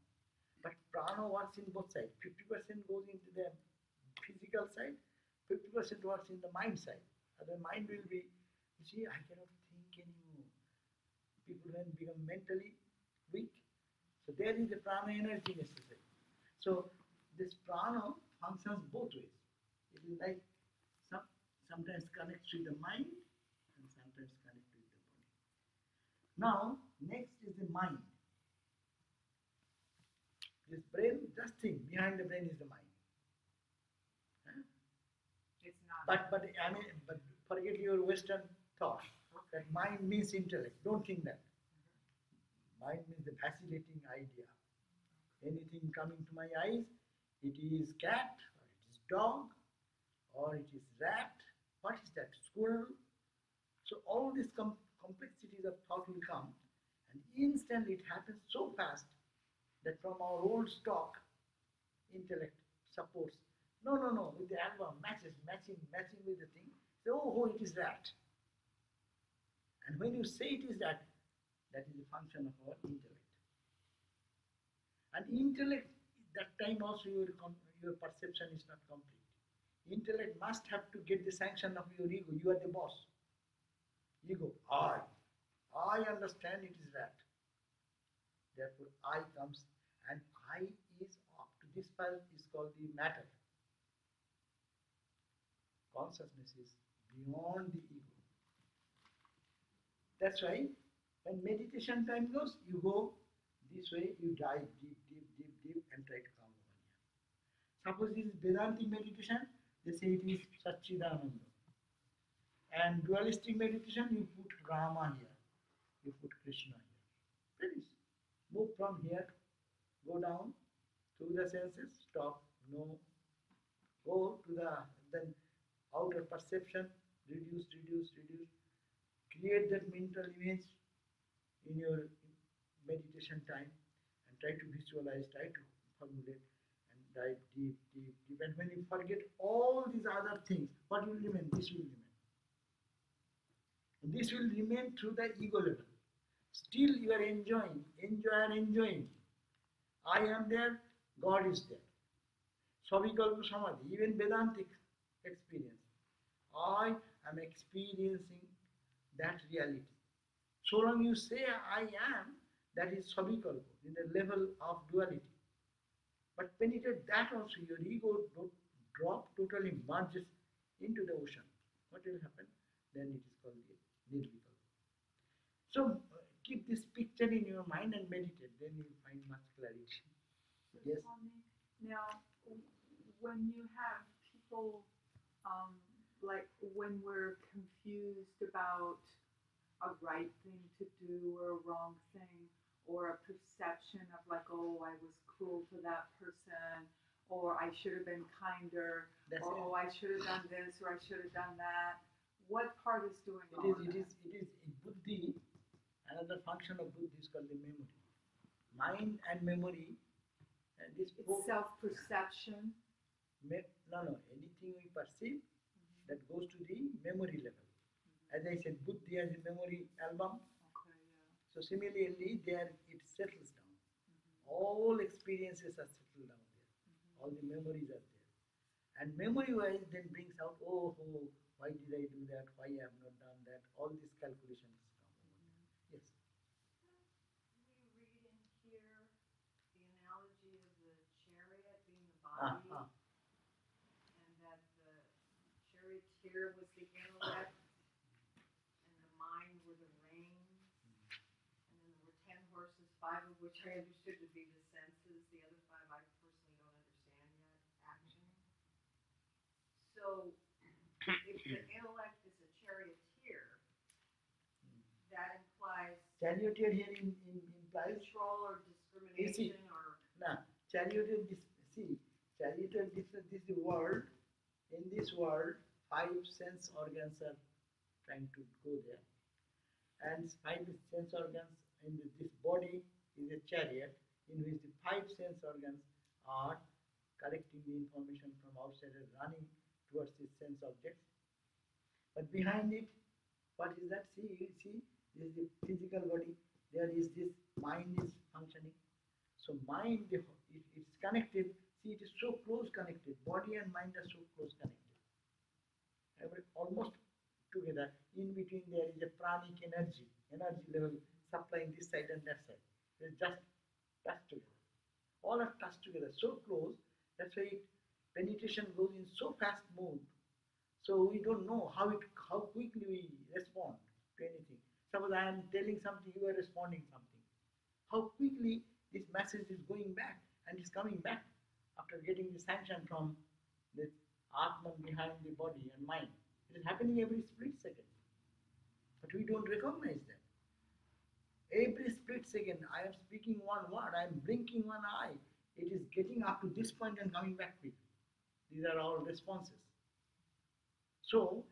S1: But prana works in both sides. 50% goes into the physical side, 50% works in the mind side. And the mind will be, you see, I cannot think anymore. People then become mentally weak. So there is the prana energy necessary. So this prana functions both ways. It is like sometimes connects with the mind and sometimes connects with the body. Now, Next is the mind. This brain, just think, behind the brain is the mind. Huh?
S5: It's not.
S1: But forget your Western thought. That mind means intellect. Don't think that. Mind means the vacillating idea. Anything coming to my eyes, it is cat, or it is dog, or it is rat. What is that? Squirrel. So all these complexities of thought will come, and instantly it happens so fast that from our old stock, intellect supports. No, no, no. With the album matching with the thing. So, oh, it is that. And when you say it is that, that is a function of our intellect. And intellect, that time also your perception is not complete. Intellect must have to get the sanction of your ego. You are the boss. Ego, I understand it is that. Therefore, I comes, and I is up to this part is called the matter. Consciousness is beyond the ego. That's why when meditation time goes, you go this way, you dive deep, and try to come over here. Suppose this is Vedantic meditation, they say it is Satchidananda. And dualistic meditation, you put Rama here, you put Krishna here. Finish. Move from here, go down to the senses, stop, no. Go to the then outer perception, reduce. Create that mental image in your meditation time and try to visualize, try to formulate and dive deep. And when you forget all these other things, what will remain? This will remain. And this will remain through the ego level. Still you are enjoying. I am there, God is there. Savikalpa Samadhi, even Vedantic experience. I am experiencing that reality. So long you say I am, that is Savikalpa, in the level of duality. But penetrate that also, your ego drop totally merges into the ocean. What will happen? Then it is called the Nirvikalpa. So keep this picture in your mind and meditate, then you will find much clarity. Yes?
S5: Now, when you have people, like when we're confused about a right thing to do or a wrong thing, or a perception of like, oh, I was cruel to that person, or I should have been kinder, or oh, I should have done this, or I should have done that. What part is doing all of that?
S1: It is buddhi. Another function of buddhi is called the memory. Mind and memory. And this
S5: it's self-perception.
S1: No. Anything we perceive, that goes to the memory level. As I said, buddhi has a memory album.
S5: Okay, yeah.
S1: So similarly, there it settles down. All experiences are settled down there. All the memories are there. And memory-wise then brings out, oh, why did I do that? Why I have not done that? All these calculations come over there. Yes.
S2: We read and hear the analogy of the chariot being the body, and that the charioteer was the intellect, and the mind were the reins, and then there were 10 horses, 5 of which I understood to be the senses, the other 5 I personally don't understand yet, action. So, if the intellect is a charioteer, that implies
S1: Charioteer here implies
S2: control or discrimination or...
S1: charioteer, charioteer, this is the world. In this world, 5 sense organs are trying to go there. And 5 sense organs in this body is a chariot in which the 5 sense organs are collecting the information from outside and running towards these sense objects. But behind it, what is that? See, this is the physical body. There is this mind is functioning. So mind, it's connected. See, it is so close connected. Body and mind are so close connected. Almost together. In between there is a pranic energy level supplying this side and that side. It's just touched together. All are touched together, so close. That's why penetration goes in so fast mode. So we don't know how quickly we respond to anything. Suppose suppose I am telling something, you are responding something. How quickly this message is going back and is coming back after getting the sanction from the Atman behind the body and mind. It is happening every split second. But we don't recognize that. Every split second, I am speaking one word, I am blinking one eye. It is getting up to this point and coming back quick. These are all responses. So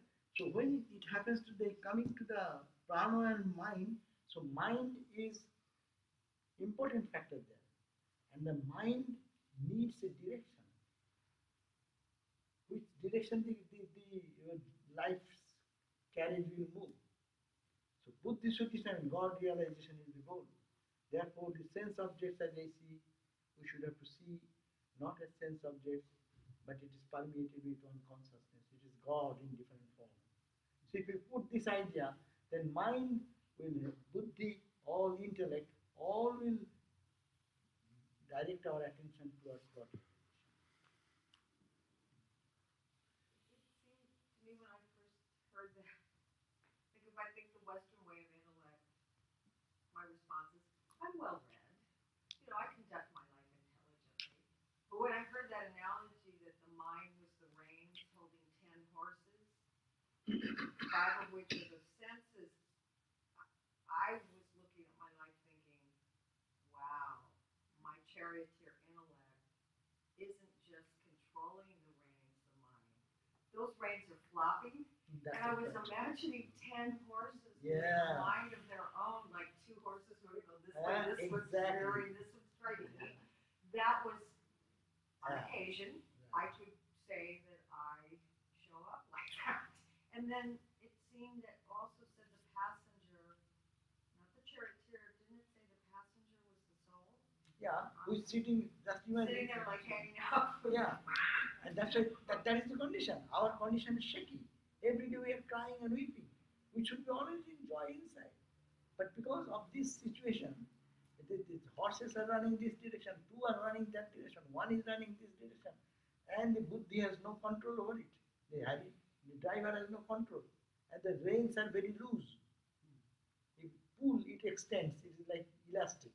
S1: when it happens to the coming to the prana and mind, so mind is important factor there, and the mind needs a direction. Which direction your life's carriage will move. So Buddhi Suti and God realization is the goal. Therefore, the sense objects as I see, we should have to see not as sense objects, but it is permeated with one consciousness. It is God in different form. So if we put this idea, then mind will, buddhi, all intellect, all will direct our attention towards God.
S2: It seemed to me when I first heard that, like if I think the Western way of intellect, my response is, I'm well read. You know, I conduct my life intelligently. But when I heard that analogy that the mind was the reins holding 10 horses, 5 of which are the senses, I was looking at my life thinking, wow, my charioteer intellect isn't just controlling the reins, the mind. Those reins are flopping.
S1: That's
S2: And I was
S1: important.
S2: imagining 10 horses with
S1: Yeah.
S2: a mind of their own, like 2 horses who would go this way, this one's
S1: Exactly.
S2: rearing, this one's striking. That was, on
S1: Yeah.
S2: occasion, I could say that I show up like that. And then it seemed that also said the passenger, not the charioteer, didn't it say the passenger was the soul?
S1: Yeah, who is sitting, just imagine.
S2: Sitting there like hanging out.
S1: Yeah, and that's why that is the condition. Our condition is shaky. Every day we are crying and weeping. We should be always in joy inside. But because of this situation, the horses are running this direction, 2 are running that direction, 1 is running this direction, and the buddhi has no control over it. The driver has no control, and the reins are very loose. If pull, it extends. It is like elastic.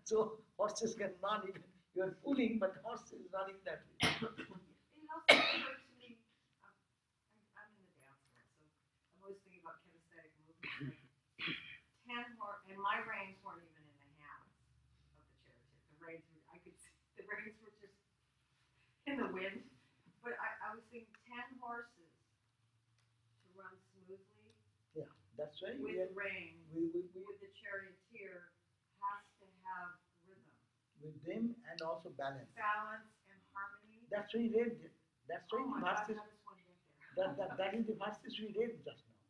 S1: So horses can run even. You are pulling, but horse is running that way.
S2: It also occurred to me, I'm in the dance world, so I'm always thinking about kinesthetic movement. Like 10 more, and my reins weren't even in the hands of the charioteer. The reins were, I could see, the reins were just in the wind. But I was thinking 10 horses to run smoothly
S1: Yeah, that's why
S2: with
S1: we are,
S2: reins,
S1: we
S2: with the charioteer has to have rhythm,
S1: with them and also balance.
S2: balance, and harmony.
S1: That's why we read it. That's why
S2: Oh
S1: the
S2: my God,
S1: verses.
S2: how does one get there?
S1: That is the verses we read just now.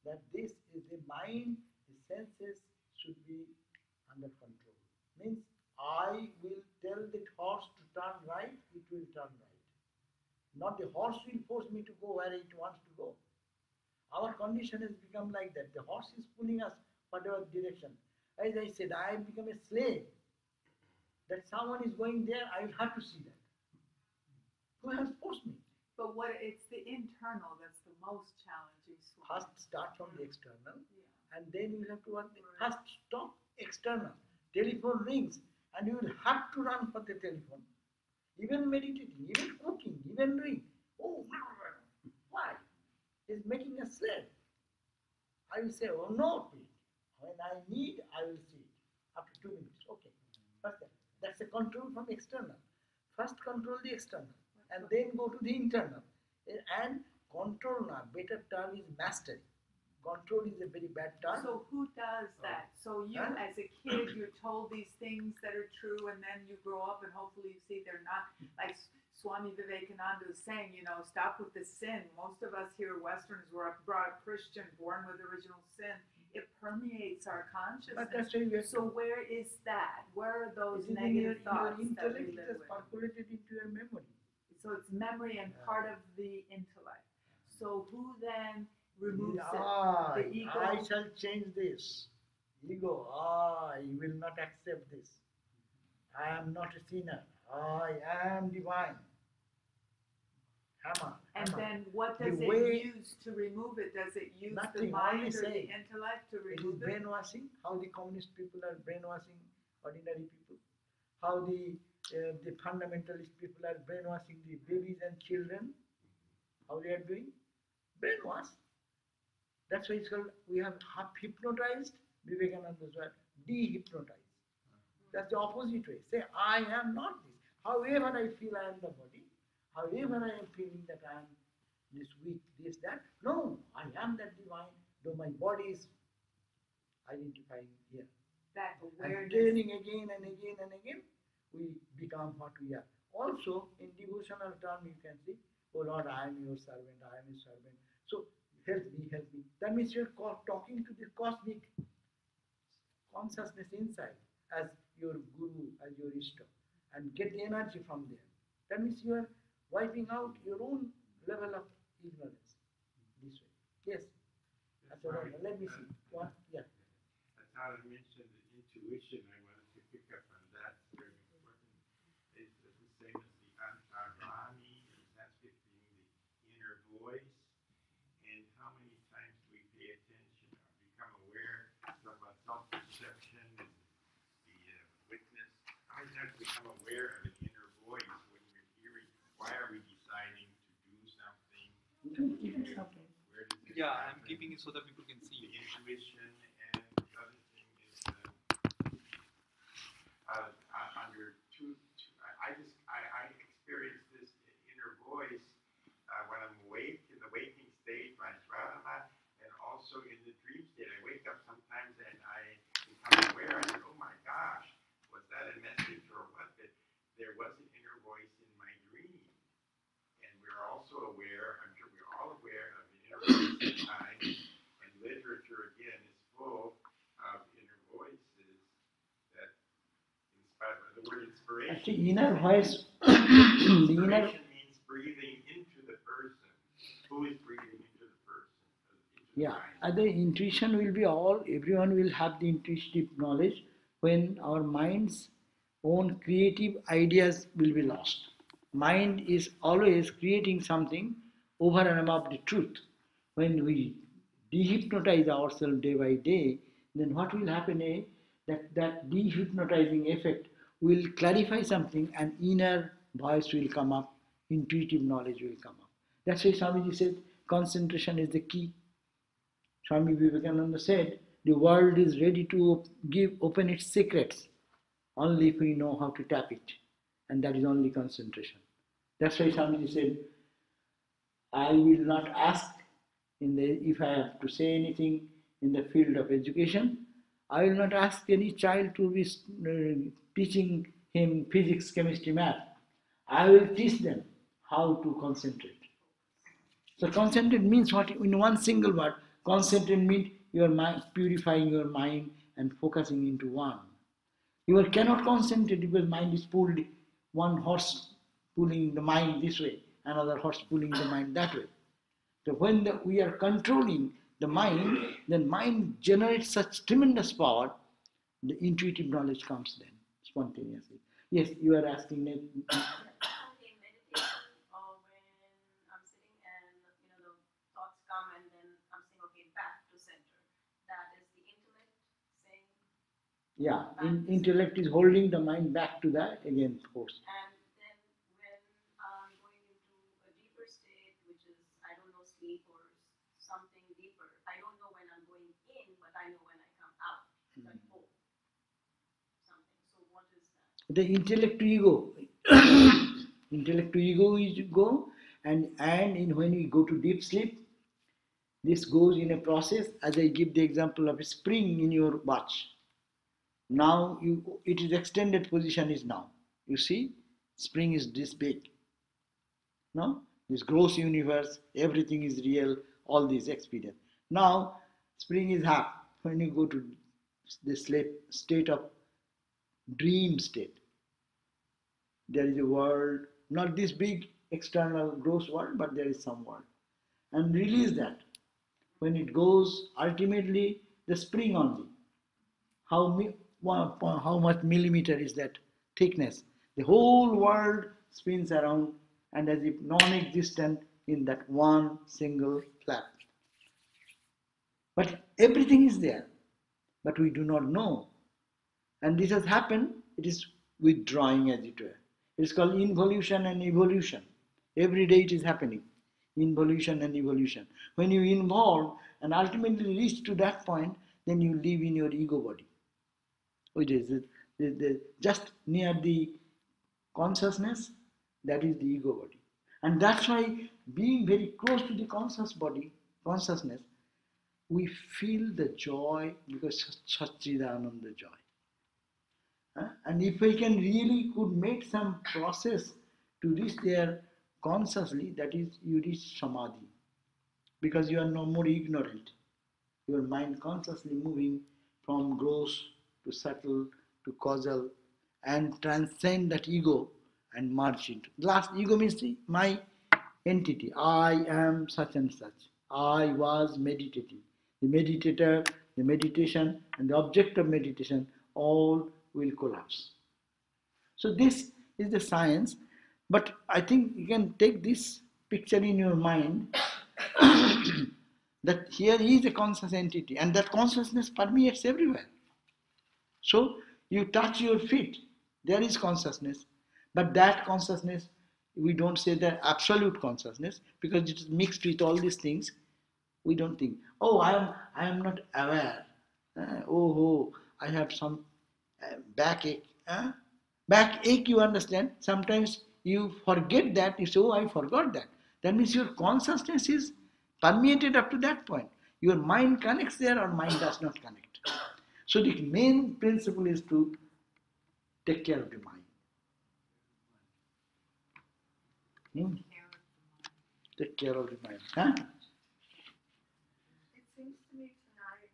S1: That this is the mind, the senses should be under control. Means I will tell the horse to turn right, it will turn right. Not the horse will force me to go where it wants to go. Our condition has become like that. The horse is pulling us whatever direction. As I said, I have become a slave. That someone is going there, I will have to see that. Who has forced me?
S5: But what it's the internal that's the most challenging. Swami.
S1: First start from the external,
S5: Yeah.
S1: and then you have to work. First stop external. Telephone rings, and you will have to run for the telephone. Even meditating, even cooking, even doing. Oh, why? It's making a slave. I will say, oh no, please. When I need, I will see it. After 2 minutes, okay. First, that's a control from external. First control the external, and then go to the internal. And control now, better term is mastery. Control is a very bad term.
S5: So who does that? So you,
S1: Huh?
S5: as a kid, you're told these things that are true, and then you grow up, and hopefully you see they're not. Like Swami Vivekananda was saying, you know, stop with the sin. Most of us here, Westerners, were brought up Christian, born with original sin. It permeates our
S1: But
S5: consciousness.
S1: that's why we have
S5: So where is that? Where are those
S1: it is
S5: negative
S1: in your
S5: thoughts that
S1: intellect,
S5: we
S1: it
S5: live
S1: has
S5: with?
S1: percolated into your memory.
S5: So it's memory and part of the intellect. So who then removes it?
S1: I,
S5: The ego.
S1: I shall change this. Ego, I will not accept this. I am not a sinner. I am divine. hammer.
S5: And
S1: hammer.
S5: then what
S1: The
S5: does
S1: way-
S5: it use to remove it? Does it use the
S1: Nothing, only
S5: mind or the
S1: saying.
S5: intellect to
S1: It is
S5: remove it?
S1: brainwashing, how the communist people are brainwashing ordinary people, how the fundamentalist people are brainwashing the babies and children, how they are doing. Brainwash. That's why it's called, we have half hypnotized, Vivekananda's word, de-hypnotized. That's the opposite way. Say, I am not this. However I feel I am the body, however I am feeling that I am this weak, this, that. No, I am that divine, though my body is identifying here.
S5: That
S1: And
S5: awareness.
S1: training again and again and again, we become what we are. Also, in devotional term, you can say, oh Lord, I am your servant, I am your servant. So, help me, help me. That means you're talking to the cosmic consciousness inside as your guru, as your ishta, and get the energy from there. That means you are wiping out your own level of ignorance this way. Yes. So let me see. What? Yeah.
S6: As I mentioned, the intuition, I wanted to pick up on that. It's very important. It's the same as the antarani, in Sanskrit being the inner voice. And how many times we pay attention or become aware of about self-perception, the witness. How many times we become aware of an inner voice when we're hearing, why are we deciding to do something? Where does this
S4: Yeah,
S6: happen?
S4: I'm keeping it so that people can
S6: The
S4: see.
S6: intuition, and the other thing is under I experience this inner voice when I'm awake in the waking state by Swadharma, and also in the dream state. I wake up sometimes and I become aware. I say, oh my gosh, was that a message or what? But there was an inner voice in my dream, and we're also aware. I'm sure we're all aware of the inner voice at times. And literature again is full of inner voices that inspire. The word inspiration.
S1: Actually, inner voice, the inner.
S6: Inspiration means breathing into the person. Who is breathing into the person? Into the
S1: Yeah,
S6: mind.
S1: the intuition will be all, everyone will have the intuitive knowledge when our mind's own creative ideas will be lost. Mind is always creating something over and above the truth. When we dehypnotize ourselves day by day, then what will happen is that dehypnotizing effect will clarify something and inner voice will come up, intuitive knowledge will come up. That's why Swamiji said concentration is the key. Swami Vivekananda said, the world is ready to open its secrets only if we know how to tap it. And that is only concentration. That's why Swamiji said, I will not ask if I have to say anything in the field of education, I will not ask any child to be teaching him physics, chemistry, math. I will teach them how to concentrate. So concentrate means what? In one single word, concentrate means your mind, purifying your mind and focusing into one. You cannot concentrate because mind is pulled, one horse pulling the mind this way, another horse pulling the mind that way. So when we are controlling the mind, then mind generates such tremendous power, the intuitive knowledge comes then, spontaneously. Yes, you are asking me.
S2: In meditation, or when I'm sitting and the thoughts come and then I'm saying, okay, back to center. That is the intellect saying.
S1: Yeah, intellect is holding the mind back to that again force.
S2: And then when I'm going into a deeper state, which is I don't know sleep or something deeper. I don't know when I'm going in, but I know when I come out. Like something. So what is that?
S1: The intellect to ego. Intellect to ego is go, and when we go to deep sleep, this goes in a process, as I give the example of a spring in your watch. Now it is extended position is now. You see, spring is this big. No? This gross universe, everything is real, all this experience. Now, spring is half. When you go to the state of dream state, there is a world, not this big external gross world, but there is some world. And release that. When it goes, ultimately, the spring only. How much millimeter is that thickness? The whole world spins around and as if non-existent in that one single flap. But everything is there, but we do not know. And this has happened, it is withdrawing as it were. It is called involution and evolution. Every day it is happening. Involution and evolution. When you involve and ultimately reach to that point, then you live in your ego body, which is just near the consciousness, that is the ego body. And that's why being very close to the conscious body, consciousness, we feel the joy because Satchidananda joy. And if we can really could make some process to reach there consciously, that is, you reach samadhi, because you are no more ignorant. Your mind consciously moving from gross to subtle to causal and transcend that ego and merge into. Last, ego means my entity. I am such and such. I was meditating. The meditator, the meditation, and the object of meditation all will collapse. So this is the science, but I think you can take this picture in your mind that here is a conscious entity and that consciousness permeates everywhere. So you touch your feet, there is consciousness, but that consciousness, we don't say that absolute consciousness because it is mixed with all these things. We don't think, oh, I am not aware. I have some backache. Backache, you understand? Sometimes you forget that. You say, oh, I forgot that. That means your consciousness is permeated up to that point. Your mind connects there or mind does not connect. So the main principle is to take care of the mind. Take care of the mind. Huh?
S3: It seems to me tonight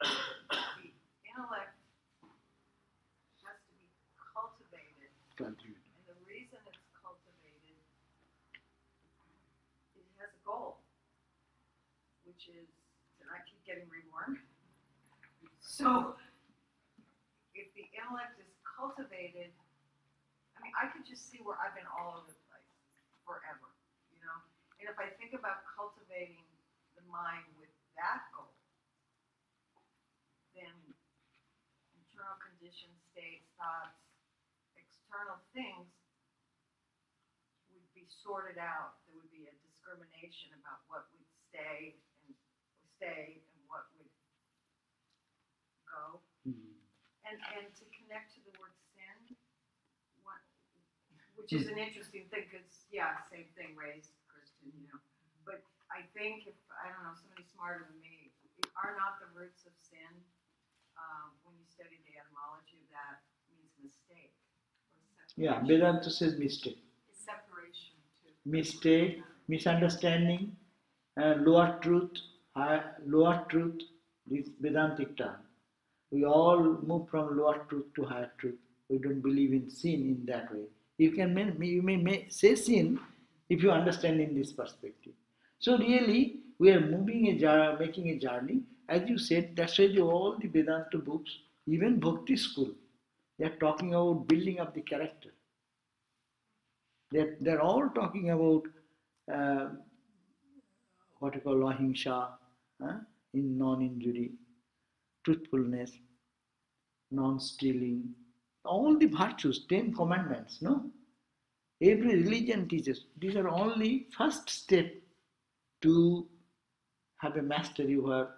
S3: the intellect has to be cultivated. And the reason it's cultivated, it has a goal, which is to not keep getting reborn. So if the intellect is cultivated, I mean, I could just see where I've been all over the place forever, you know? And if I think about cultivating the mind with that goal, then internal conditions, states, thoughts, external things would be sorted out. There would be a discrimination about what would stay and what would go. Mm-hmm. And to connect to the word sin, which is an interesting thing because, yeah, same thing, raised Christian, you know. But I think if, I don't know, somebody smarter than me, are not the roots of sin, when you study the etymology of that, means mistake.
S1: Yeah, Vedanta says mistake.
S5: Separation too.
S1: Mistake, misunderstanding, lower truth, this Vedantic term. We all move from lower truth to higher truth. We don't believe in sin in that way. You may say sin if you understand in this perspective. So really, we are making a journey. As you said, that's why all the Vedanta books, even Bhakti school, they are talking about building up the character. They're all talking about what you call ahimsa, in non-injury, truthfulness, non-stealing, all the virtues, 10 commandments, no? Every religion teaches. These are only first step to have a mastery over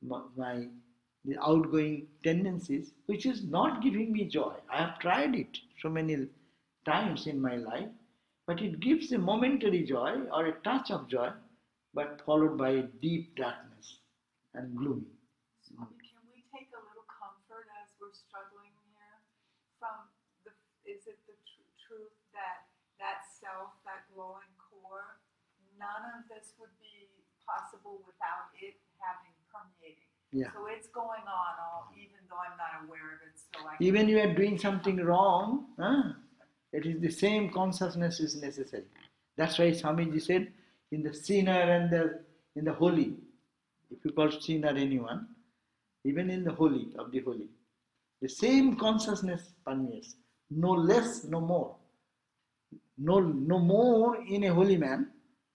S1: the outgoing tendencies, which is not giving me joy. I have tried it so many times in my life, but it gives a momentary joy or a touch of joy, but followed by deep darkness and gloom.
S5: Swami, can we take a little comfort as we're struggling here from is it the truth that self, that glowing core, none of this would be possible without it having permeating. Yeah. So it's going on even though I'm not aware of it. So
S1: even you are doing something wrong, it is the same consciousness is necessary. That's why Swamiji said, in the sinner and in the holy, if you call sinner anyone, even in the holy of the holy, the same consciousness permeates, no less, no more. no more in a holy man,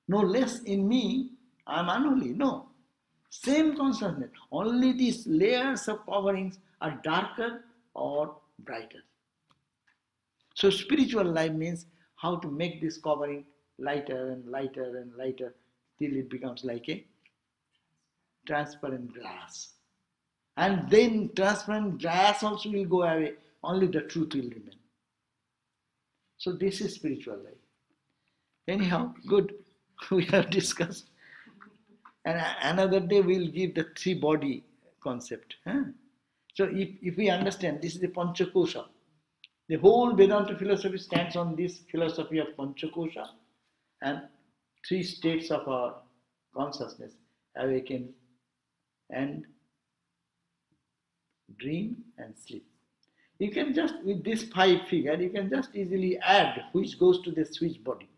S1: no less in me, I am unholy. No. Same consciousness. Only these layers of coverings are darker or brighter. So spiritual life means how to make this covering lighter and lighter and lighter till it becomes like a transparent glass. And then transparent glass also will go away, only the truth will remain. So this is spiritual life. Anyhow, good. We have discussed. And another day we'll give the three body concept. Huh? So if we understand this is the Panchakosha, the whole Vedanta philosophy stands on this philosophy of Panchakosha and three states of our consciousness: awaken and dream and sleep. You can just, with this five figure, you can just easily add which goes to the switch body.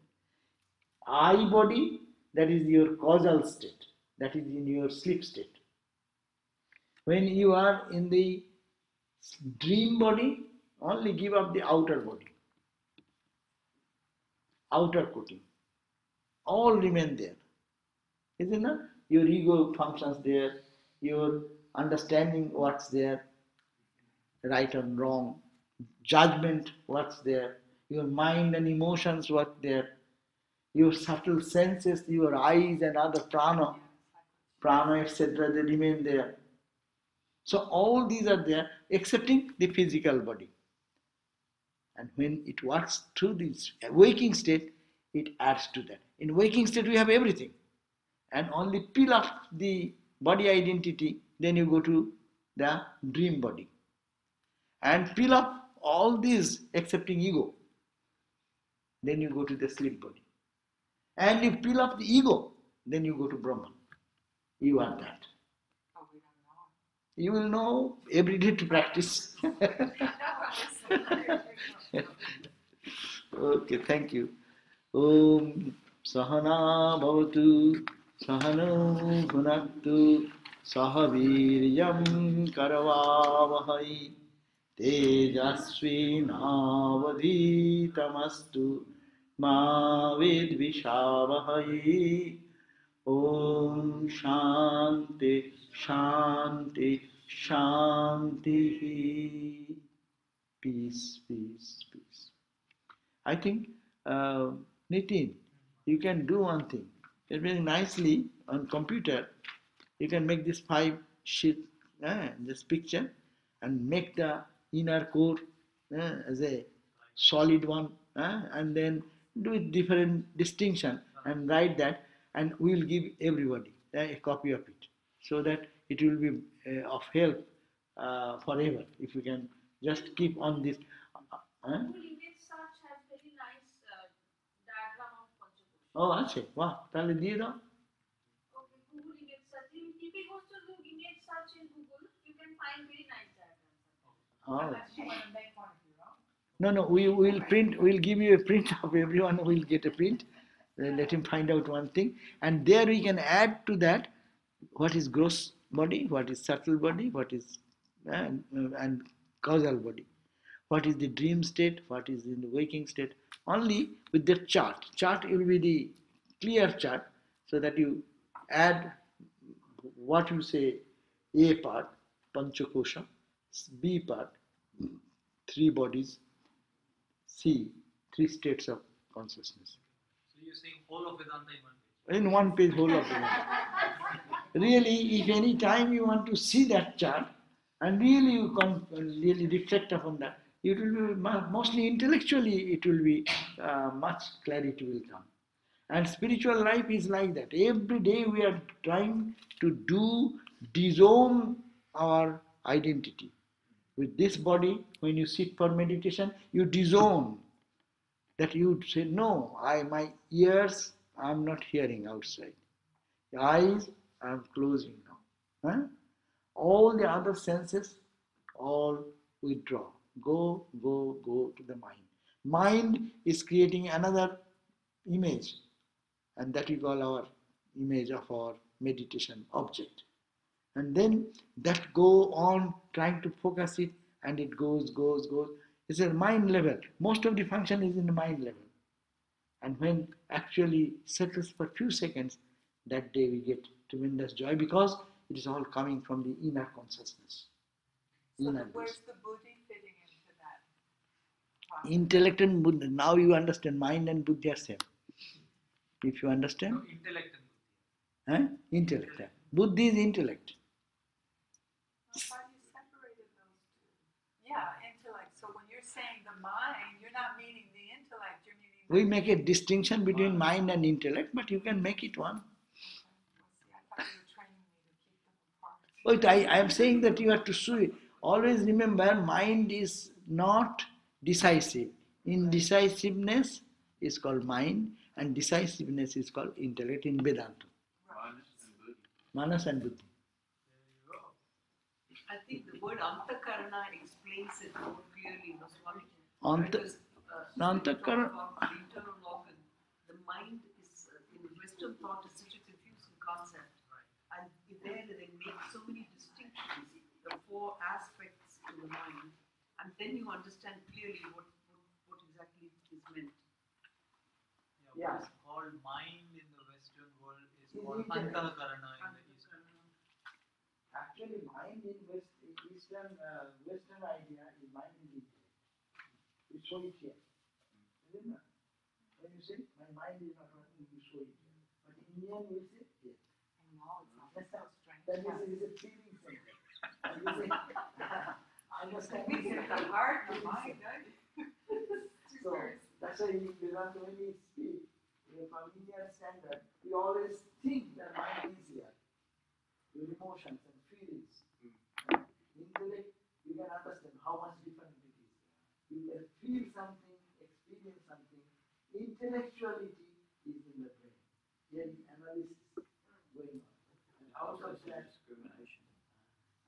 S1: I body, that is your causal state, that is in your sleep state. When you are in the dream body, only give up the outer body, outer coating. All remain there. Isn't it? Your ego functions there, your understanding what's there, right and wrong, judgment what's there, your mind and emotions what's there, your subtle senses, your eyes and other prana, etc., they remain there. So all these are there, excepting the physical body. And when it works through this waking state, it adds to that. In waking state, we have everything. And only peel off the body identity, then you go to the dream body. And peel off all these excepting ego, then you go to the sleep body. And you peel off the ego, then you go to Brahman. You are that.
S5: Oh, we don't know.
S1: You will know every day to practice. Okay, thank you. Om Sahana Bhavatu Sahano Bhunaktu Sahaviryam Karavavahai Tejasvi Navaditamastu Ma Vidvishavahai. Om Shanti Shanti Shanti. Peace, peace, peace. I think, Nitin, you can do one thing. Very nicely on computer, you can make this five sheet, this picture, and make the inner core as a solid one, and then do it different distinction and write that, and we will give everybody a copy of it, so that it will be of help forever if you can just keep on this.
S2: Google image search has very nice diagram of Panchakosha.
S1: ও আছে বাহ তাহলে দিয়ে দাও
S2: Okay, Google image search. If you go to do image search in Google, you can find very nice diagrams.
S1: Oh.
S3: Unless you want to make one of your own.
S1: No, we will print, we'll give you a print of everyone, will get a print. Let him find out one thing. And there we can add to that what is gross body, what is subtle body, what is and causal body. What is the dream state, what is in the waking state. Only with the chart. Chart will be the clear chart, so that you add what you say, A part, Panchakosha, B part, three bodies, C, three states of consciousness.
S4: So you're saying whole of Vedanta in one page?
S1: In one page, whole of Vedanta. Really, if any time you want to see that chart, and really you can really reflect upon that, it will be mostly intellectually, it will be much clarity will come. And spiritual life is like that. Every day we are trying to disown our identity. With this body, when you sit for meditation, you disown. That you say, no, my ears, I'm not hearing outside. The eyes, I'm closing now. Huh? All the other senses, all withdraw. Go to the mind. Mind is creating another image, and that we call our image of our meditation object. And then that go on trying to focus it, and it goes. It's a mind level. Most of the function is in the mind level. And when actually settles for few seconds, that day we get tremendous joy because it is all coming from the inner consciousness.
S5: So
S1: Inner
S5: where's
S1: bliss.
S5: the buddhi fitting into that process?
S1: Intellect and buddhi. Now you understand mind and buddhi are same. If you understand,
S4: No, intellect and buddhi.
S1: intellect. Buddhi is intellect.
S5: I thought you separated those two. Yeah, intellect. So when you're saying the mind, you're not meaning the intellect, you're meaning the
S1: We make a distinction between mind and intellect, but you can make it one.
S5: Okay. Well, see, I thought you were training me to keep them apart.
S1: But I am saying that you have to see. Always remember, mind is not decisive. Indecisiveness is called mind, and decisiveness is called intellect in Vedanta. Manas and buddhi.
S3: I think the word antakarana explains it more clearly, no, Swami?
S1: Anta-
S3: Because
S1: Antakarana.
S3: about the internal organ, the mind is, in Western thought, is such a confusing concept. And there they make so many distinctions, the four aspects to the mind, and then you understand clearly what exactly is meant.
S1: Yeah.
S4: What is called mind in the Western world is
S1: Is
S4: called
S1: intellect.
S4: antakarana in the Eastern.
S1: Actually, mind in Western idea is mind in intellect. We show it here. Isn't it? When you say, my mind is not working, you show it here. But in Indian, we say, yes.
S5: I know, it's not so strange.
S1: That is a feeling center. And you say, understand.
S5: We get the heart, the mind, right?
S1: So, that's why in Vedanta, when we speak, from Indian standard, we always think that mind is here. Your emotions and feelings. Intellect, you can understand how much different it is. You can feel something, experience something. Intellectuality is in the brain. There is analysis going on. And out of that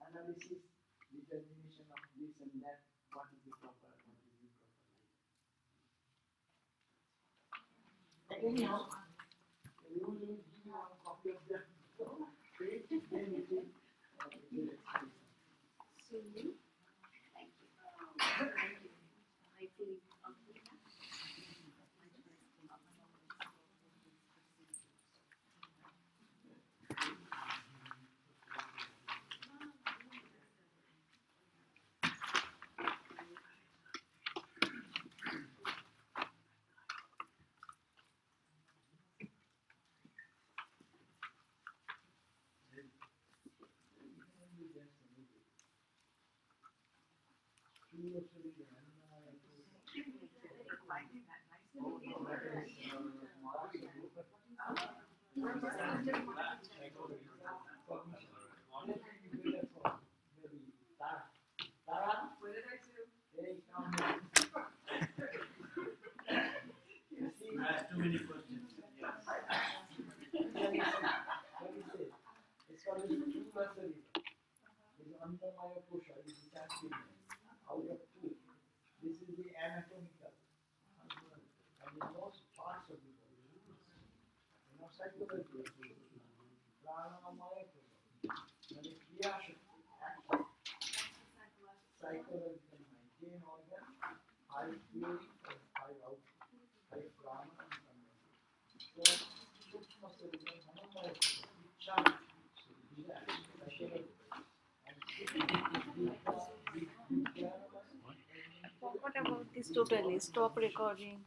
S1: analysis, determination of this and that, what is the proper, what is the improper. But anyhow, we will give you one copy of that. Then it will
S2: So you? Thank you. Thank you. I feel okay.
S3: What did I do?
S4: You asked too many questions.
S1: It's called the two nursery. It's under my kosha, this is out of two. This is the anatomical. And in most parts of the body. Psychology. Pranamaya kosha. And the kriya shakti, action. Psychological mind. 10 organ, 5 feeling, 5 output, 5 prana and pranamaya. So, Sukma Sarvadevananda, Manamaya kosha, Ichcha.
S2: What about this totally? Stop recording.